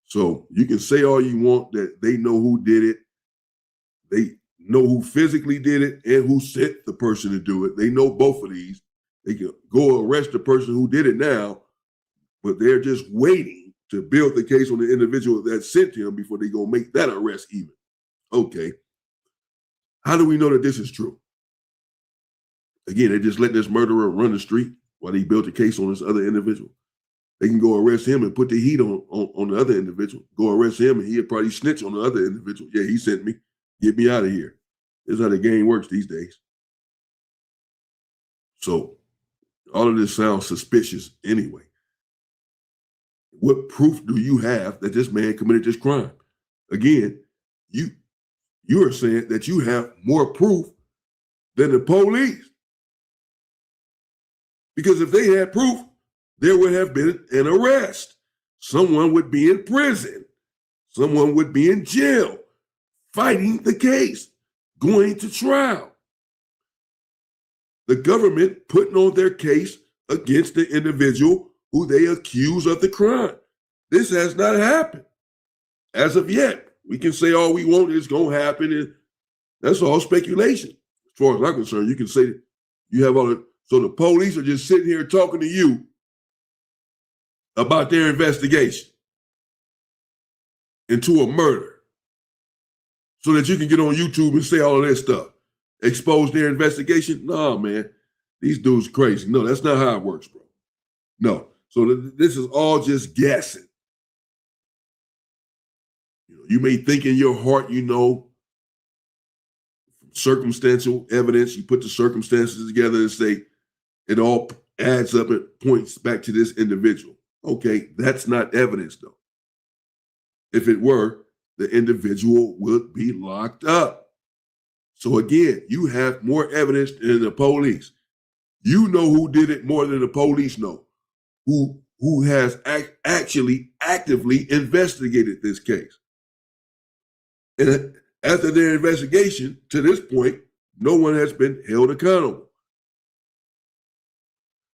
So you can say all you want that they know who did it. They know who physically did it and who sent the person to do it. They know both of these. They can go arrest the person who did it now, but they're just waiting to build the case on the individual that sent him before they go make that arrest even. Okay. How do we know that this is true? Again, they just let this murderer run the street while they built a case on this other individual. They can go arrest him and put the heat on the other individual. Go arrest him and he'll probably snitch on the other individual. Yeah, he sent me. Get me out of here. This is how the game works these days. So all of this sounds suspicious anyway. What proof do you have that this man committed this crime? Again, you are saying that you have more proof than the police. Because if they had proof, there would have been an arrest. Someone would be in prison. Someone would be in jail fighting the case, going to trial. The government putting on their case against the individual who they accuse of the crime. This has not happened as of yet. We can say all we want, it's going to happen, and that's all speculation. As far as I'm concerned, you can say that you have all the, so the police are just sitting here talking to you about their investigation into a murder so that you can get on YouTube and say all of this stuff, expose their investigation. No, man, these dudes crazy. No, that's not how it works, bro. No. So this is all just guessing. You may think in your heart, circumstantial evidence, you put the circumstances together and say it all adds up and points back to this individual. Okay, that's not evidence, though. If it were, the individual would be locked up. So again, you have more evidence than the police. You know who did it more than the police know. Who has actually actively investigated this case. And after their investigation, to this point, no one has been held accountable.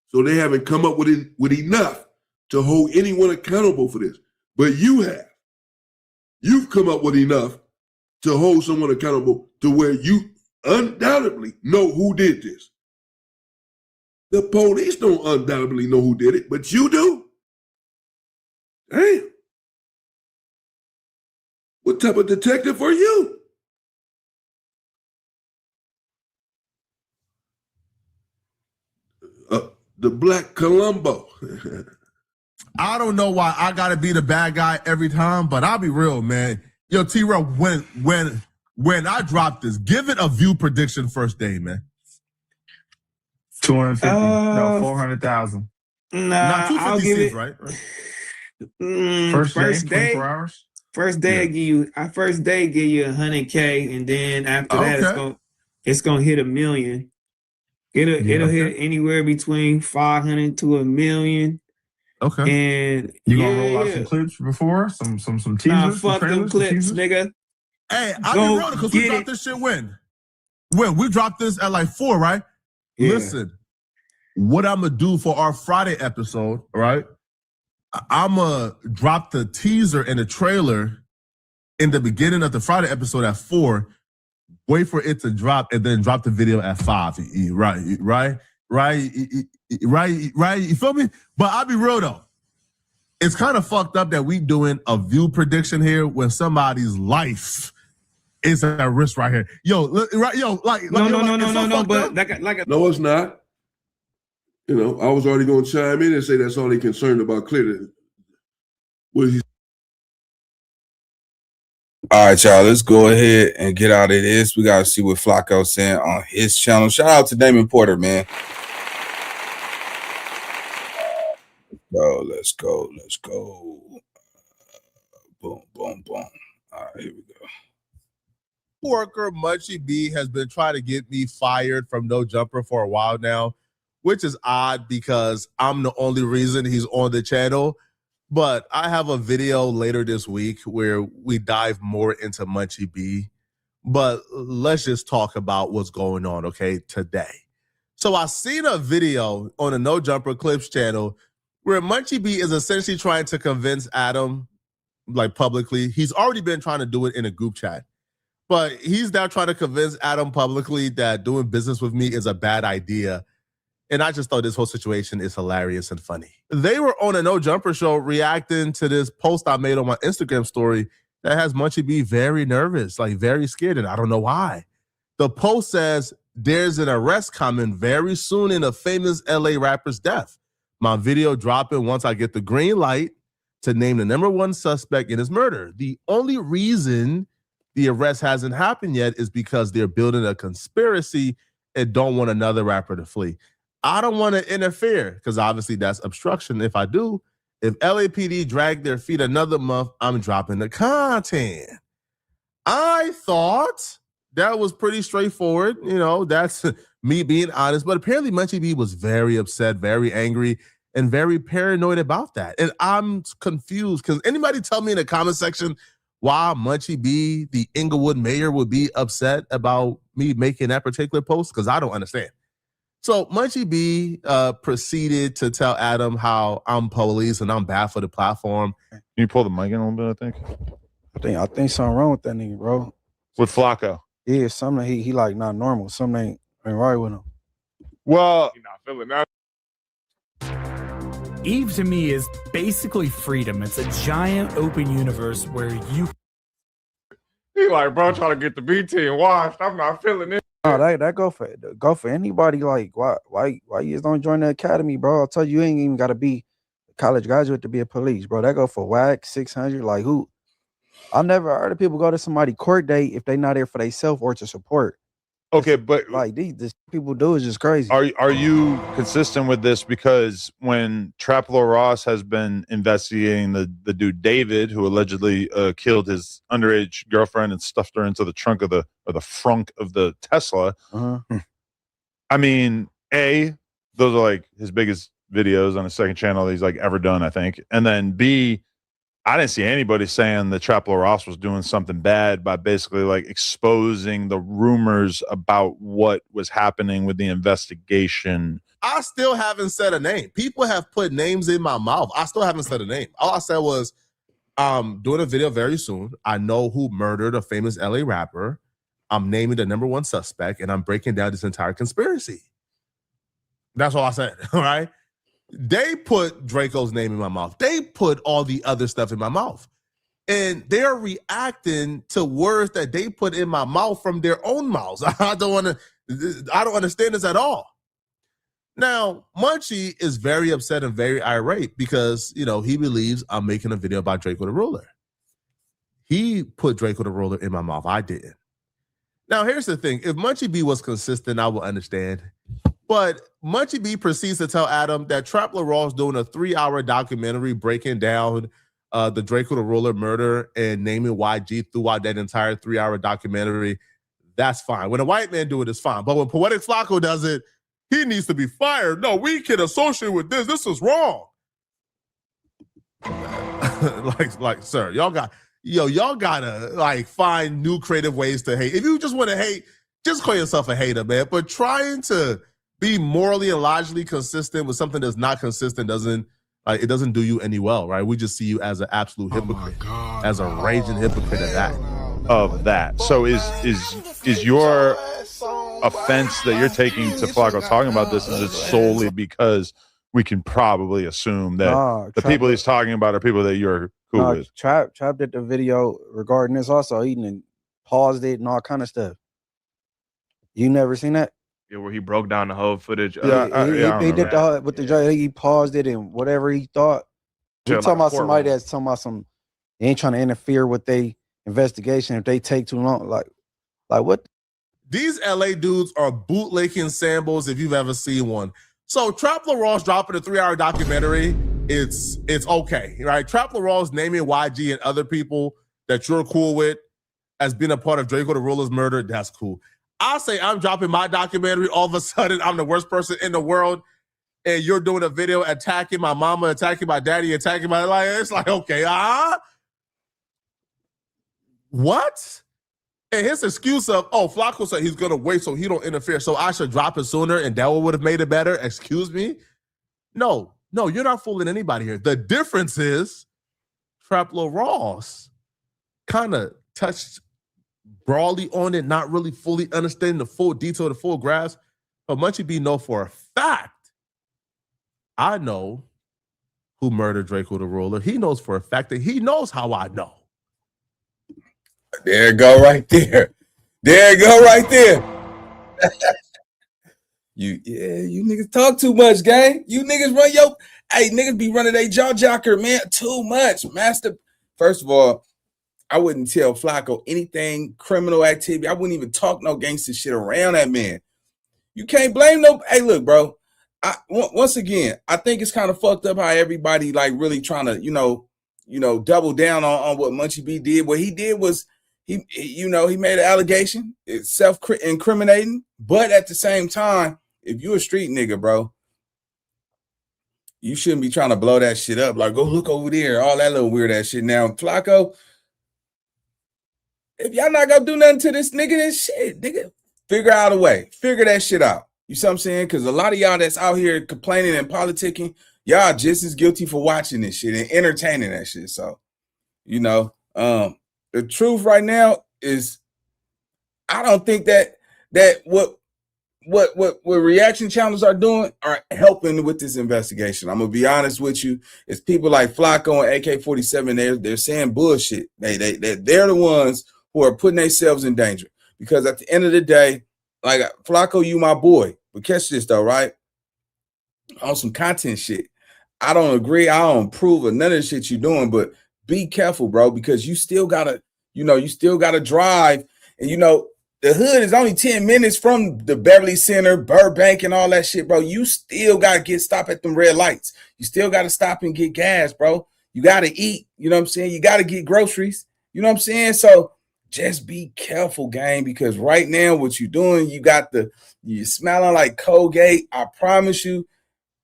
So they haven't come up with enough to hold anyone accountable for this. But you have. You've come up with enough to hold someone accountable to where you undoubtedly know who did this. The police don't undoubtedly know who did it, but you do. Damn. What type of detective are you? The Black Columbo. I don't know why I gotta be the bad guy every time, but I'll be real, man. Yo, T-Rail, when I drop this, give it a view prediction first day, man. 250. No, 400,000. Not 256, I'll give it, right? First day, 24 hours. First day, I give you 100K, and then after that, it's gonna hit 1 million. It'll hit anywhere between 500 to 1 million. Okay. And you gonna roll out some clips before? Some teasers? Nah, fuck them clips, nigga. Hey, I'll be real, because we dropped this shit when? We dropped this at like 4, right? Yeah. Listen, what I'm gonna do for our Friday episode, right? I'm gonna drop the teaser and the trailer in the beginning of the Friday episode at 4. Wait for it to drop and then drop the video at 5. Right? You feel me? But I'll be real though. It's kind of fucked up that we doing a view prediction here when somebody's life is at risk right here. No. But no, it's not. I was already going to chime in and say that's all they concerned about. Clearly, all right, y'all, let's go ahead and get out of this. We got to see what Flakko's saying on his channel. Shout out to Damon Porter, man. Let's go. Boom. All right, here we go. Worker Munchie B has been trying to get me fired from No Jumper for a while now, which is odd because I'm the only reason he's on the channel. But I have a video later this week where we dive more into Munchie B. But let's just talk about what's going on, okay, today. So I seen a video on the No Jumper Clips channel where Munchie B is essentially trying to convince Adam, like publicly. He's already been trying to do it in a group chat. But he's now trying to convince Adam publicly that doing business with me is a bad idea. And I just thought this whole situation is hilarious and funny. They were on a No Jumper show reacting to this post I made on my Instagram story that has Munchie B very nervous, like very scared, and I don't know why. The post says, there's an arrest coming very soon in a famous LA rapper's death. My video dropping once I get the green light to name the #1 suspect in his murder. The only reason the arrest hasn't happened yet is because they're building a conspiracy and don't want another rapper to flee. I don't want to interfere because obviously that's obstruction. If I do, if LAPD drag their feet another month, I'm dropping the content. I thought that was pretty straightforward. That's me being honest. But apparently Munchie B was very upset, very angry, and very paranoid about that. And I'm confused because anybody tell me in the comment section why Munchie B, the Inglewood mayor, would be upset about me making that particular post? Because I don't understand. So Munchie B proceeded to tell Adam how I'm police and I'm bad for the platform. Can you pull the mic in a little bit, I think something wrong with that nigga, bro. With Flakko? Yeah, something he like not normal. Something ain't right with him. Well, You're not feeling that. Eve to me is basically freedom. It's a giant open universe where you. He like, bro, trying to get the B team washed. I'm not feeling it. No, that go for anybody. Like, why you just don't join the academy, bro? I'll tell you, you ain't even got to be a college graduate to be a police, bro. That go for whack 600. Like who? I've never heard of people go to somebody court date if they not there for themselves or to support. Okay, but like these people do is just crazy. Are you consistent with this? Because when Traplo Ross has been investigating the dude David, who allegedly killed his underage girlfriend and stuffed her into the trunk of the frunk of the Tesla. I mean, A, those are like his biggest videos on his second channel that he's like ever done, I think. And then B, I didn't see anybody saying that Traplo Ross was doing something bad by basically like exposing the rumors about what was happening with the investigation. I still haven't said a name. People have put names in my mouth. I still haven't said a name. All I said was, doing a video very soon. I know who murdered a famous LA rapper. I'm naming the #1 suspect, and I'm breaking down this entire conspiracy. That's all I said, all right? They put Draco's name in my mouth. They put all the other stuff in my mouth. And they're reacting to words that they put in my mouth from their own mouths. I don't understand this at all. Now, Munchie is very upset and very irate because, you know, he believes I'm making a video about Drakeo the Ruler. He put Drakeo the Ruler in my mouth. I didn't. Now, here's the thing. If Munchie B was consistent, I would understand. But Munchie B proceeds to tell Adam that Traplo Ross doing a 3-hour documentary breaking down the Drakeo the Ruler murder and naming YG throughout that entire 3-hour documentary. That's fine. When a white man do it, it's fine. But when Poetik Flakko does it, he needs to be fired. No, we can associate with this. This is wrong. like, sir, y'all gotta like find new creative ways to hate. If you just want to hate, just call yourself a hater, man. But trying to be morally and logically consistent with something that's not consistent doesn't do you any well, right? We just see you as an absolute hypocrite, as a raging hypocrite of that. So is your offense that you're taking to Flakko talking about this, is it solely because we can probably assume that the people he's talking about are people that you're cool with? Trap did the video regarding this also. He paused it and all kind of stuff. You never seen that? Yeah, where he broke down the whole footage. He did the with the judge. He paused it and whatever he thought. We're talking about somebody that's talking about some. They ain't trying to interfere with their investigation if they take too long. Like what? These LA dudes are bootlicking samples if you've ever seen one. So Traplo Ross dropping a 3-hour documentary, it's okay, right? Traplo Ross naming YG and other people that you're cool with as being a part of Drakeo the Ruler's murder, that's cool. I'll say I'm dropping my documentary, all of a sudden I'm the worst person in the world, and you're doing a video attacking my mama, attacking my daddy, attacking my life. It's like, okay, what? And his excuse of, Flakko said he's gonna wait so he don't interfere, so I should drop it sooner, and that would have made it better. Excuse me? No, you're not fooling anybody here. The difference is Traplo Ross kind of touched broadly on it, not really fully understanding the full detail, the full grasp. But Munchie B know for a fact, I know who murdered Drakeo the Ruler. He knows for a fact that he knows how I know. There you go right there. There you go right there. You niggas talk too much, gang. You niggas niggas be running a jaw jocker, man, too much. Master, first of all, I wouldn't tell Flakko anything criminal activity. I wouldn't even talk no gangster shit around that man. You can't blame no. Hey, look, bro. Once again, I think it's kind of fucked up how everybody like really trying to, double down on what Munchie B did. What he did was he made an allegation. It's self-incriminating, but at the same time, if you a street nigga, bro, you shouldn't be trying to blow that shit up. Like, go look over there, all that little weird ass shit. Now, Flakko, if y'all not gonna do nothing to this nigga, then shit, nigga, figure out a way. Figure that shit out. You see what I'm saying? Because a lot of y'all that's out here complaining and politicking, y'all just as guilty for watching this shit and entertaining that shit. So, you know, the truth right now is, I don't think that what reaction channels are doing are helping with this investigation. I'm gonna be honest with you. It's people like Flakko and AK-47. They're saying bullshit. They're the ones who are putting themselves in danger. Because at the end of the day, like Flakko, you my boy. But catch this though, right? On some content shit. I don't agree. I don't approve of none of the shit you're doing, but be careful, bro, because you still gotta, you still gotta drive. And the hood is only 10 minutes from the Beverly Center, Burbank, and all that shit, bro. You still gotta stop at them red lights. You still gotta stop and get gas, bro. You gotta eat, you know what I'm saying? You gotta get groceries, you know what I'm saying? So just be careful, gang, because right now what you're doing, you're smelling like Colgate. I promise you,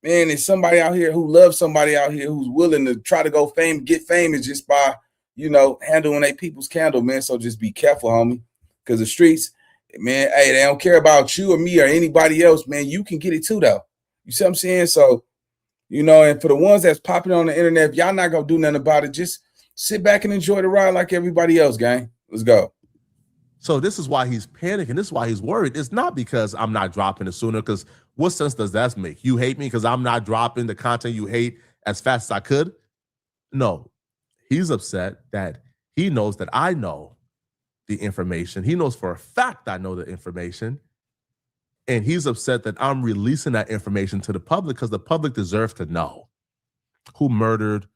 man, there's somebody out here who loves somebody out here who's willing to try to get famous just by, handling their people's candle, man. So just be careful, homie, because the streets, man, hey, they don't care about you or me or anybody else, man. You can get it too, though. You see what I'm saying? So, and for the ones that's popping on the internet, if y'all not going to do nothing about it, just sit back and enjoy the ride like everybody else, gang. Let's go. So this is why he's panicking. This is why he's worried. It's not because I'm not dropping it sooner, because what sense does that make? You hate me because I'm not dropping the content you hate as fast as I could? No. He's upset that he knows that I know the information. He knows for a fact I know the information. And he's upset that I'm releasing that information to the public because the public deserves to know who murdered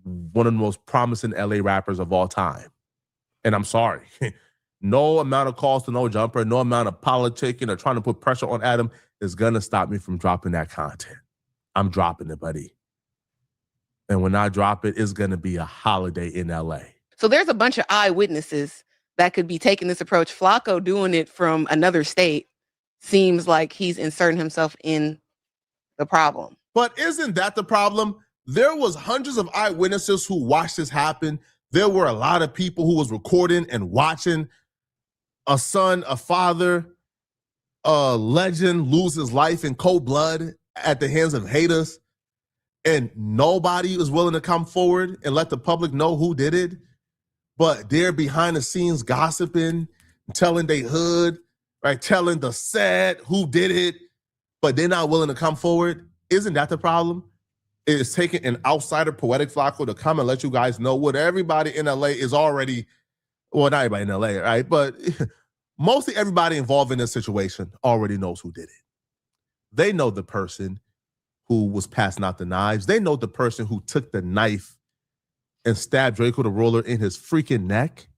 one of the most promising LA rappers of all time. And I'm sorry. No amount of calls to No Jumper, no amount of politicking or trying to put pressure on Adam is going to stop me from dropping that content. I'm dropping it, buddy. And when I drop it, it's going to be a holiday in LA. So there's a bunch of eyewitnesses that could be taking this approach. Flakko doing it from another state seems like he's inserting himself in the problem. But isn't that the problem? There was hundreds of eyewitnesses who watched this happen. There were a lot of people who was recording and watching a son, a father, a legend lose his life in cold blood at the hands of haters. And nobody was willing to come forward and let the public know who did it. But they're behind the scenes gossiping, telling they hood, right? Telling the sad who did it, but they're not willing to come forward. Isn't that the problem? It's taking an outsider, Poetik Flakko, to come and let you guys know what everybody in LA is already, well, not everybody in LA, right? But mostly everybody involved in this situation already knows who did it. They know the person who was passing out the knives. They know the person who took the knife and stabbed Drakeo the Ruler in his freaking neck.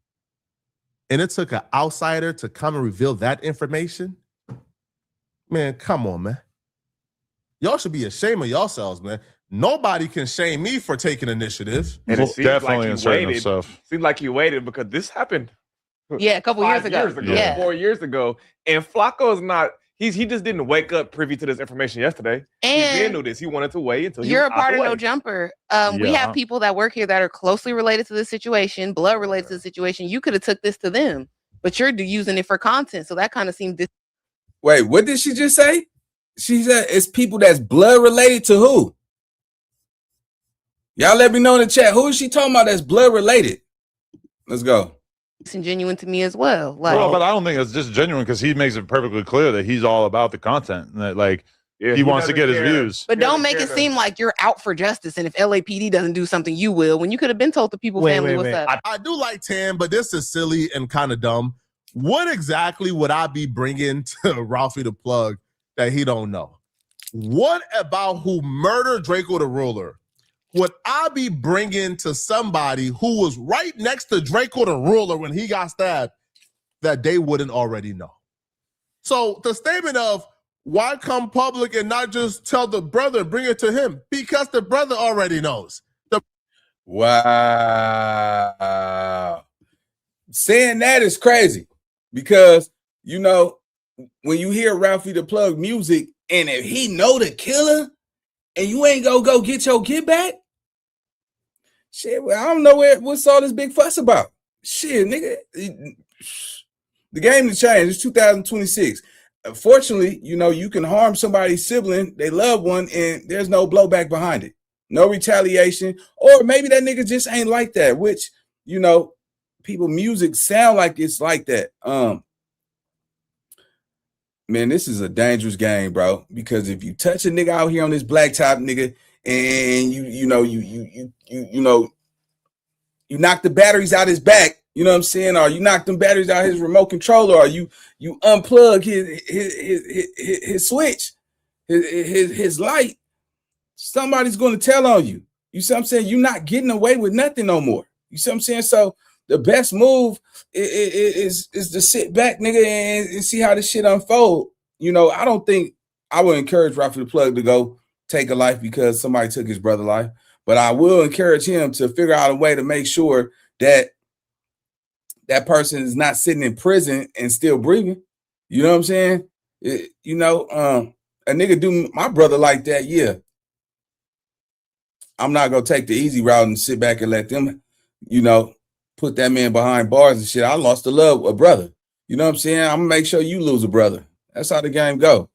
And it took an outsider to come and reveal that information. Man, come on, man. Y'all should be ashamed of yourselves, man. Nobody can shame me for taking initiative. And it seems Definitely like you waited. himself. Seems like you waited because this happened. Yeah, a couple years ago. Yeah. 4 years ago. And Flakko is not, he just didn't wake up privy to this information yesterday. And he did know this. He wanted to wait until he you're was a part out of the No way. Jumper. We have people that work here that are closely related to this situation, blood related to the situation. You could have took this to them, but you're using it for content. So that kind of seemed Wait, what did she just say? She said it's people that's blood related to who? Y'all let me know in the chat. Who is she talking about that's blood related? Let's go. disingenuous to me as well. Like, Well, but I don't think it's just genuine because he makes it perfectly clear that he's all about the content and that, like, he wants to get his views. But don't make it seem like you're out for justice. And if LAPD doesn't do something, you will. When you could have been told the people family what's up. I do like Tam, but this is silly and kind of dumb. What exactly would I be bringing to Ralphie the Plug that he don't know? What about who murdered Drakeo the Ruler would I be bringing to somebody who was right next to Drakeo the Ruler when he got stabbed that they wouldn't already know? So the statement of why come public and not just tell the brother, bring it to him? Because the brother already knows. Wow. Saying that is crazy because, you know, when you hear Ralphie the Plug music and if he know the killer and you ain't go get your get back, shit, well, I don't know what's all this big fuss about. Shit, nigga. The game has changed. It's 2026. unfortunately, you know, you can harm somebody's sibling, they loved one, and there's no blowback behind it. No retaliation. Or maybe that nigga just ain't like that, which, you know, people music sound like it's like that. Man, this is a dangerous game, bro. Because if you touch a nigga out here on this blacktop, nigga, and you knock the batteries out his back, you know what I'm saying? Or you knock them batteries out his remote controller, or you unplug his switch, his light, somebody's going to tell on you. You see what I'm saying? You're not getting away with nothing no more. You see what I'm saying? So the best move is to sit back, nigga, and see how this shit unfold. You know, I don't think I would encourage Ralphie the Plug to go take a life because somebody took his brother's life, but I will encourage him to figure out a way to make sure that that person is not sitting in prison and still breathing. You know what I'm saying? A nigga do my brother like that, yeah. I'm not gonna take the easy route and sit back and let them, you know, put that man behind bars and shit. I lost the love of a brother. You know what I'm saying? I'm gonna make sure you lose a brother. That's how the game go.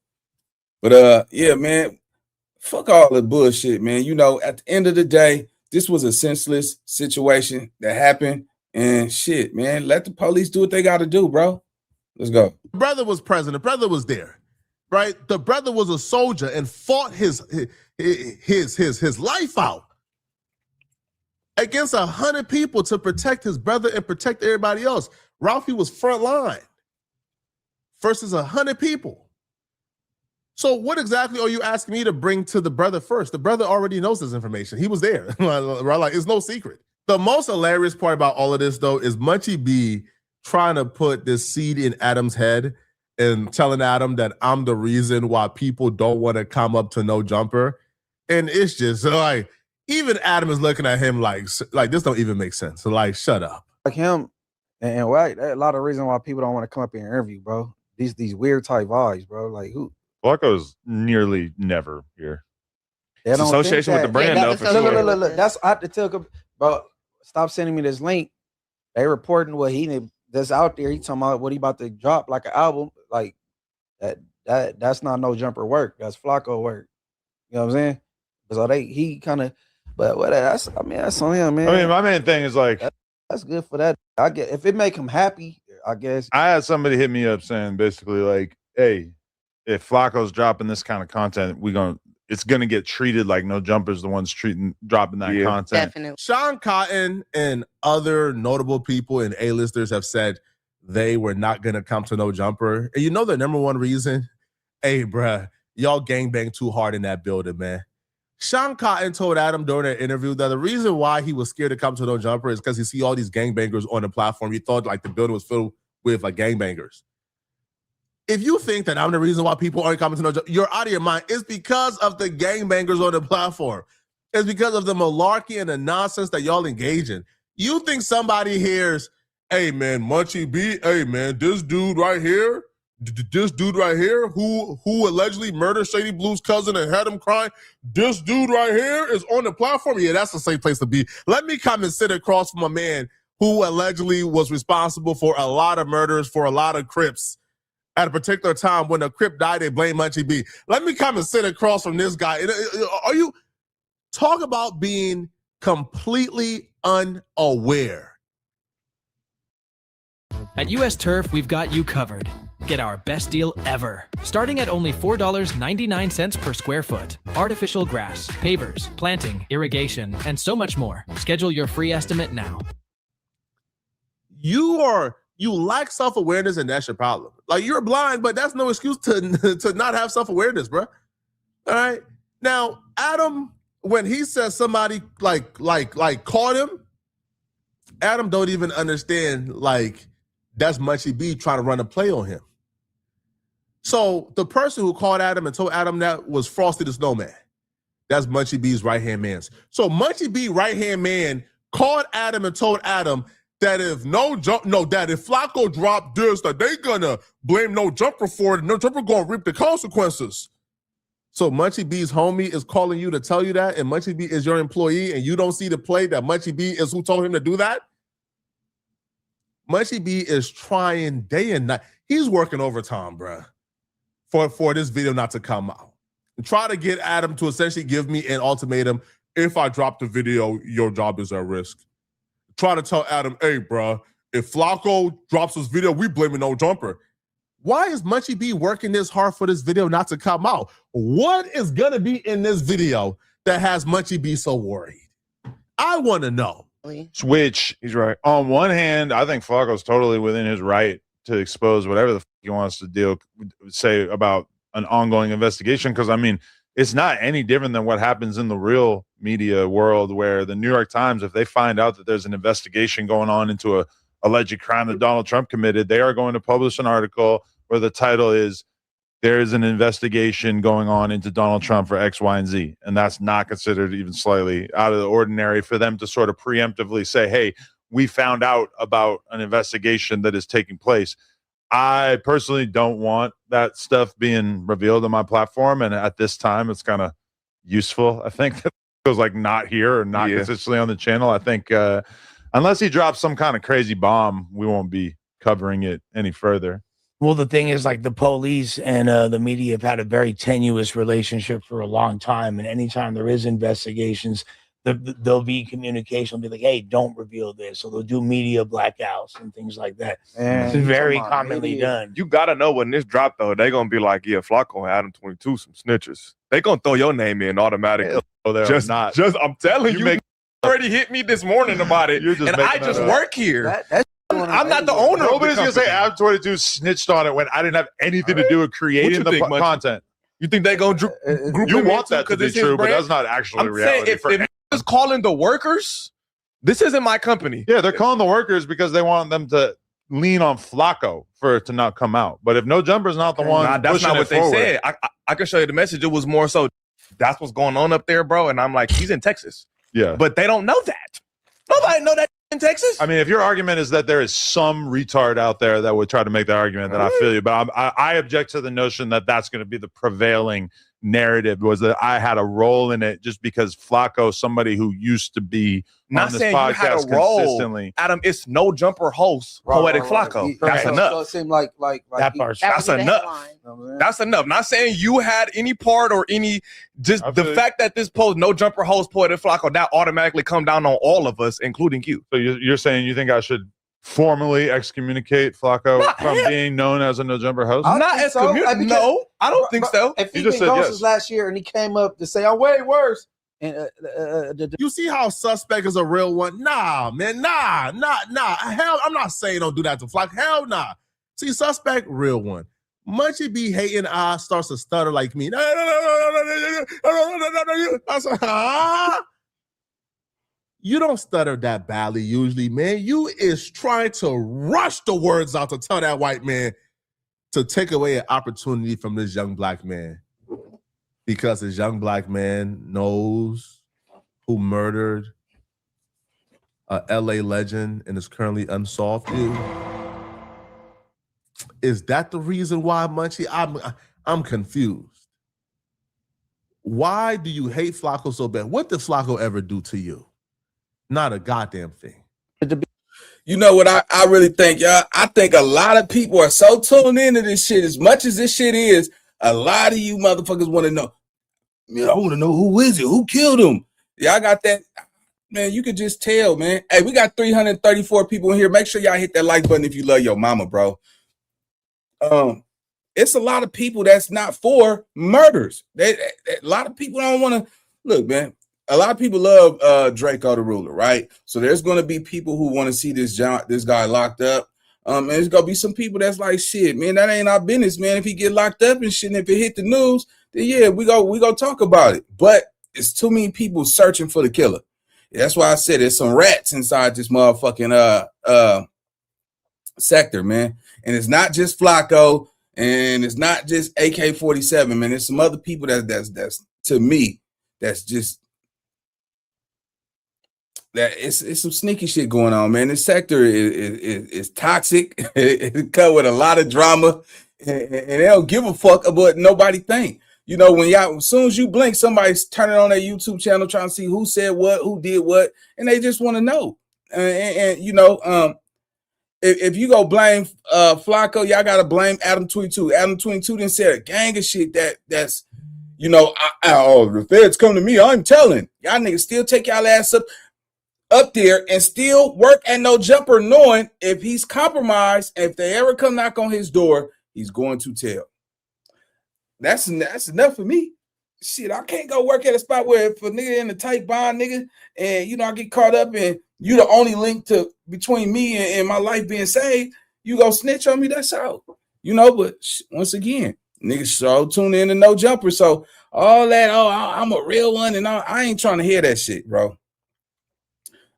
But yeah, man, fuck all the bullshit, man. You know, at the end of the day, this was a senseless situation that happened. And shit, man, let the police do what they got to do, bro. Let's go. The brother was present. The brother was there, right? The brother was a soldier and fought his life out against 100 people to protect his brother and protect everybody else. Ralphie was front line versus 100 people. So what exactly are you asking me to bring to the brother first? The brother already knows this information. He was there. Like, it's no secret. The most hilarious part about all of this, though, is Munchie B trying to put this seed in Adam's head and telling Adam that I'm the reason why people don't want to come up to No Jumper. And it's just like, even Adam is looking at him like this don't even make sense. So like, shut up. Like him and White, a lot of reason why people don't want to come up here and interview, bro. These weird type vibes, bro. Like who? Flacco's nearly never here. They It's don't association with the brand, though, for sure. Look. That's I have to tell, bro. Stop sending me this link. They reporting what that's out there. He talking about what he about to drop like an album. Like that's not No Jumper work. That's Flacco work. You know what I'm saying? So he kind of, but what that's on him, man. I mean, my main thing is like that's good for that. I get if it make him happy, I guess. I had somebody hit me up saying basically like, hey, if Flacco's dropping this kind of content, it's gonna get treated like No Jumper's the ones dropping that content. Definitely. Sean Cotton and other notable people and A-listers have said they were not gonna come to No Jumper. And you know the number one reason? Hey, bruh, y'all gangbang too hard in that building, man. Sean Cotton told Adam during an interview that the reason why he was scared to come to No Jumper is because he see all these gangbangers on the platform. He thought like the building was filled with like gangbangers. If you think that I'm the reason why people aren't coming to No Jumper, you're out of your mind. It's because of the gangbangers on the platform. It's because of the malarkey and the nonsense that y'all engage in. You think somebody hears, hey man, Munchie B, hey man, this dude right here who allegedly murdered Shady Blue's cousin and had him crying, this dude right here is on the platform? Yeah, that's the safe place to be. Let me come and sit across from a man who allegedly was responsible for a lot of murders, for a lot of Crips. At a particular time when a Crip died, they blame Munchie B. Let me come and sit across from this guy. Are you talk about being completely unaware? At US Turf, we've got you covered. Get our best deal ever. Starting at only $4.99 per square foot. Artificial grass, pavers, planting, irrigation, and so much more. Schedule your free estimate now. You lack self-awareness, and that's your problem. Like, you're blind, but that's no excuse to not have self-awareness, bro. All right? Now, Adam, when he says somebody like caught him, Adam don't even understand, like, that's Munchie B trying to run a play on him. So the person who called Adam and told Adam that was Frosty the Snowman. That's Munchie B's right-hand man. So Munchie B right-hand man called Adam and told Adam that if Flacco dropped this, that they gonna blame No Jumper for it, No Jumper gonna reap the consequences. So Munchie B's homie is calling you to tell you that, and Munchie B is your employee, and you don't see the play that Munchie B is who told him to do that? Munchie B is trying day and night. He's working overtime, bruh. for this video not to come out. Try to get Adam to essentially give me an ultimatum. If I drop the video, your job is at risk. Try to tell Adam, hey, bro, if Flakko drops this video, we blaming No Jumper. Why is Munchie B working this hard for this video not to come out? What is going to be in this video that has Munchie B so worried? I want to know. Which, he's right. On one hand, I think Flakko's totally within his right to expose whatever the fuck he wants to say about an ongoing investigation. Because, I mean, it's not any different than what happens in the real media world, where the New York Times, if they find out that there's an investigation going on into a alleged crime that Donald Trump committed, they are going to publish an article where the title is, there is an investigation going on into Donald Trump for X, Y, and Z. And that's not considered even slightly out of the ordinary for them to sort of preemptively say, hey, we found out about an investigation that is taking place. I personally don't want that stuff being revealed on my platform. And at this time, it's kind of useful. I think that it was like not here or not consistently on the channel. I think unless he drops some kind of crazy bomb, we won't be covering it any further. Well, the thing is, like, the police and the media have had a very tenuous relationship for a long time. And anytime there is investigations, there'll be communication. They'll be like, hey, don't reveal this. So they'll do media blackouts and things like that. It's very commonly done. You got to know when this dropped, though, they're going to be like, yeah, Flakko and Adam 22, some snitchers. They're going to throw your name in automatically. Oh, they're not. I'm telling you, already hit me this morning about it. And I just work here. I'm not the owner. Nobody's going to say Adam 22 snitched on it when I didn't have anything to do with creating the content. You think they're going to group You want that to be true, but that's not actually reality. If is calling the workers, this isn't my company. Yeah, they're calling the workers because they want them to lean on Flakko for it to not come out. But if No Jumper's not the one, that's not what they said. I can show you the message. It was more so, that's what's going on up there, bro. And I'm like, he's in Texas. Yeah, but they don't know that. Nobody know that in Texas. I mean, if your argument is that there is some retard out there that would try to make that argument, then I feel you. But I object to the notion that that's going to be the prevailing narrative, was that I had a role in it just because Flakko, somebody who used to be not on this saying you had a podcast role, consistently. Adam, it's No Jumper host, Poetik Flakko. That's enough. So it seemed like that part. That's enough. That's enough. Not saying you had any part or any, just the fact that this post No Jumper host Poetik Flakko, that automatically come down on all of us, including you. So you're saying you think I should formally excommunicate Flakko from being known as a No Jumper host? Not excommunicate. No, I don't think so. If he been gone since last year and he came up to say, I'm way worse. And you see how Suspect is a real one? Nah, man, nah. Hell, I'm not saying don't do that to Flakko. Hell nah. See, Suspect, real one. Munchie B hating starts to stutter like me. You don't stutter that badly usually, man. You is trying to rush the words out to tell that white man to take away an opportunity from this young black man. Because this young black man knows who murdered a LA legend and is currently unsolved. Is that the reason why, Munchie? I'm confused. Why do you hate Flakko so bad? What did Flakko ever do to you? Not a goddamn thing. You know what I really think, y'all? I think a lot of people are so tuned into this shit. As much as this shit is, a lot of you motherfuckers want to know. Man, I want to know who is it? Who killed him? Y'all got that? Man, you could just tell, man. Hey, we got 334 people in here. Make sure y'all hit that like button if you love your mama, bro. It's a lot of people that's not for murders. A lot of people don't want to look, man. A lot of people love Drakeo the Ruler, right? So there's going to be people who want to see this guy locked up. And there's going to be some people that's like, shit, man, that ain't our business, man. If he get locked up and shit, and if it hit the news, then yeah, we go talk about it. But it's too many people searching for the killer. That's why I said there's some rats inside this motherfucking sector, man. And it's not just Flakko, and it's not just AK-47, man. There's some other people that's to me, that's just that it's some sneaky shit going on, man. This sector is toxic. It come with a lot of drama, and they don't give a fuck about nobody think. You know, when y'all, as soon as you blink, somebody's turning on their YouTube channel trying to see who said what, who did what, and they just want to know. And you know, if you go blame Flakko, y'all gotta blame Adam 22. Adam 22 didn't say a gang of shit that's the feds come to me, I'm telling. Y'all niggas still take y'all ass up there and still work at No Jumper, knowing if he's compromised, if they ever come knock on his door, he's going to tell. That's enough for me. Shit, I can't go work at a spot where if a nigga in the tight bond, nigga, and I get caught up and you the only link between me and my life being saved, you go snitch on me, that's out. But once again, niggas so tune in to No Jumper. So all that, I'm a real one, and I ain't trying to hear that shit, bro.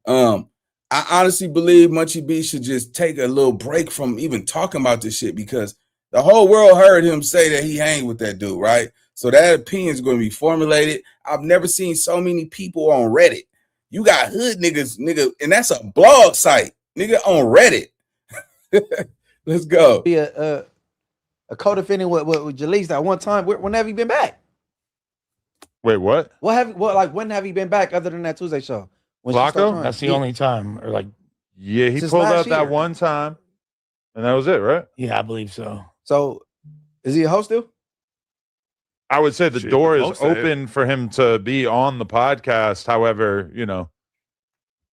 I honestly believe Munchie B should just take a little break from even talking about this shit, because the whole world heard him say that he hang with that dude, right? So that opinion is going to be formulated. I've never seen so many people on Reddit. You got hood niggas, nigga, and that's a blog site, nigga, on Reddit. Let's go. Be a co-defendant with Jalise that one time. When have you been back? Wait, what? When have you been back other than that Tuesday show? Flakko? That's the only time. Or yeah, he pulled out that one time, and that was it, right? Yeah, I believe so. So, is he a host still? I would say the door is open for him to be on the podcast. However,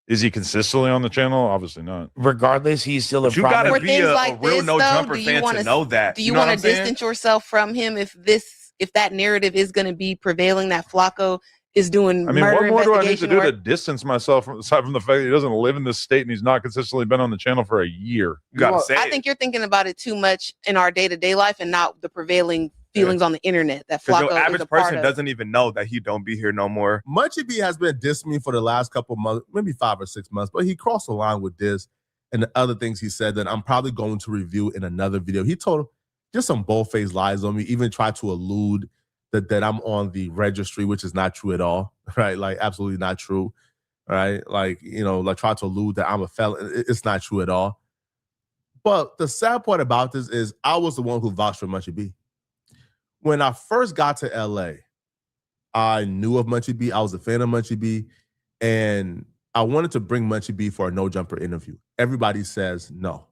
is he consistently on the channel? Obviously not. Regardless, he's still a you gotta be a real this, No though, Jumper fan to know that. Do you want to distance yourself from him if that narrative is going to be prevailing, that Flakko is doing murder what more do I need to do work? to distance myself aside from the fact that he doesn't live in this state and he's not consistently been on the channel for a year? You gotta say I think you're thinking about it too much in our day-to-day life and not the prevailing feelings on the internet that Flakko the average is a part person of. doesn't even know that he don't be here no more. Munchie B has been dissing me for the last couple of months, maybe 5 or 6 months, but he crossed the line with this and the other things he said that I'm probably going to review in another video. He told just some bold-faced lies on me, even tried to allude that I'm on the registry, which is not true at all, right? Like, absolutely not true, right? Like, tried to allude that I'm a felon. It's not true at all. But the sad part about this is I was the one who vouched for Munchie B. When I first got to LA, I knew of Munchie B. I was a fan of Munchie B. And I wanted to bring Munchie B for a No Jumper interview. Everybody says no.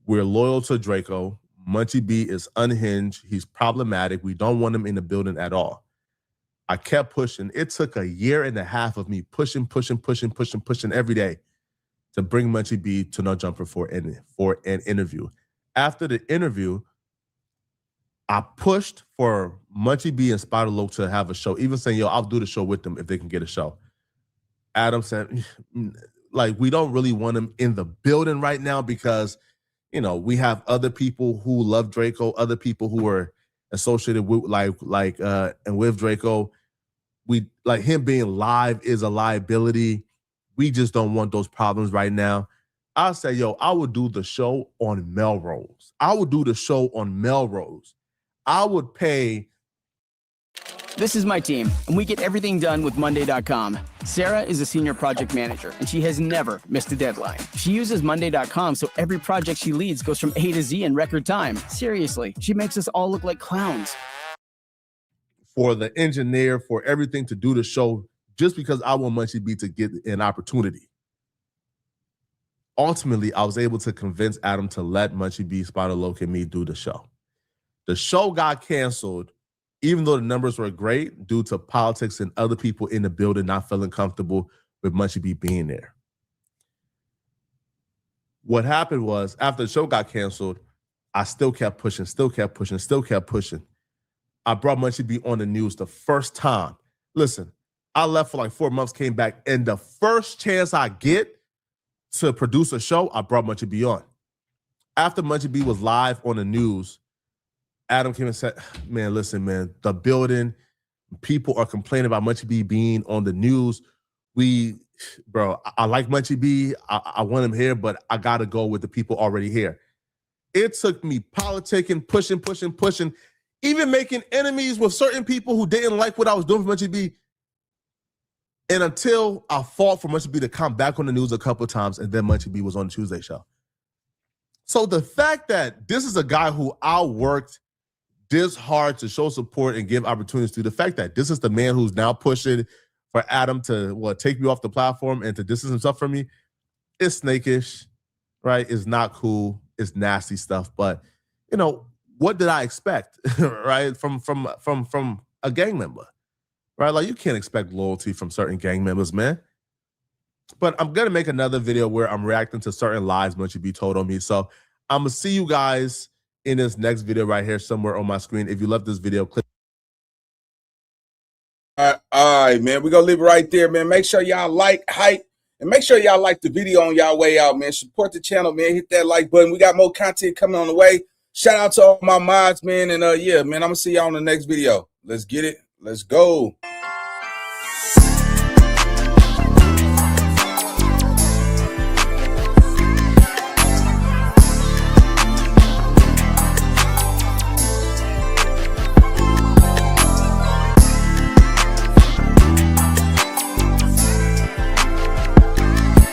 We're loyal to Drakeo. Munchie B is unhinged. He's problematic. We don't want him in the building at all. I kept pushing. It took a year and a half of me pushing every day to bring Munchie B to No Jumper for an interview. After the interview, I pushed for Munchie B and Spider Loc to have a show, even saying, I'll do the show with them if they can get a show. Adam said, we don't really want him in the building right now because, we have other people who love Drakeo, other people who are associated with and with Drakeo. We like him being live is a liability. We just don't want those problems right now. I'll say, I would do the show on Melrose. I would pay. This is my team, and we get everything done with Monday.com. Sarah is a senior project manager, and she has never missed a deadline. She uses Monday.com, so every project she leads goes from A to Z in record time. Seriously, she makes us all look like clowns. For the engineer, for everything to do the show, just because I want Munchie B to get an opportunity. Ultimately, I was able to convince Adam to let Munchie B, Spider Loc, and me do the show. The show got canceled, even though the numbers were great, due to politics and other people in the building not feeling comfortable with Munchie B being there. What happened was, after the show got canceled, I still kept pushing. I brought Munchie B on the news the first time. Listen, I left for 4 months, came back, and the first chance I get to produce a show, I brought Munchie B on. After Munchie B was live on the news, Adam came and said, man, listen, man, the building, people are complaining about Munchie B being on the news. I like Munchie B. I want him here, but I got to go with the people already here. It took me politicking, pushing, even making enemies with certain people who didn't like what I was doing for Munchie B. And until I fought for Munchie B to come back on the news a couple of times, and then Munchie B was on the Tuesday show. So the fact that this is a guy who I worked this hard to show support and give opportunities to, the fact that this is the man who's now pushing for Adam to take me off the platform and to distance himself from me, it's snakish. right, is not cool. It's nasty stuff. But you know, what did I expect, right, from a gang member, right? Like, you can't expect loyalty from certain gang members, man. But I'm gonna make another video where I'm reacting to certain lies Munchie B told on me. So I'm gonna see you guys in this next video right here somewhere on my screen. If you love this video, click. All right, man. We're gonna leave it right there, man. Make sure y'all like, hype, and make sure y'all like the video on y'all way out, man. Support the channel, man. Hit that like button. We got more content coming on the way. Shout out to all my mods, man. And yeah, man, I'm gonna see y'all on the next video. Let's get it. Let's go.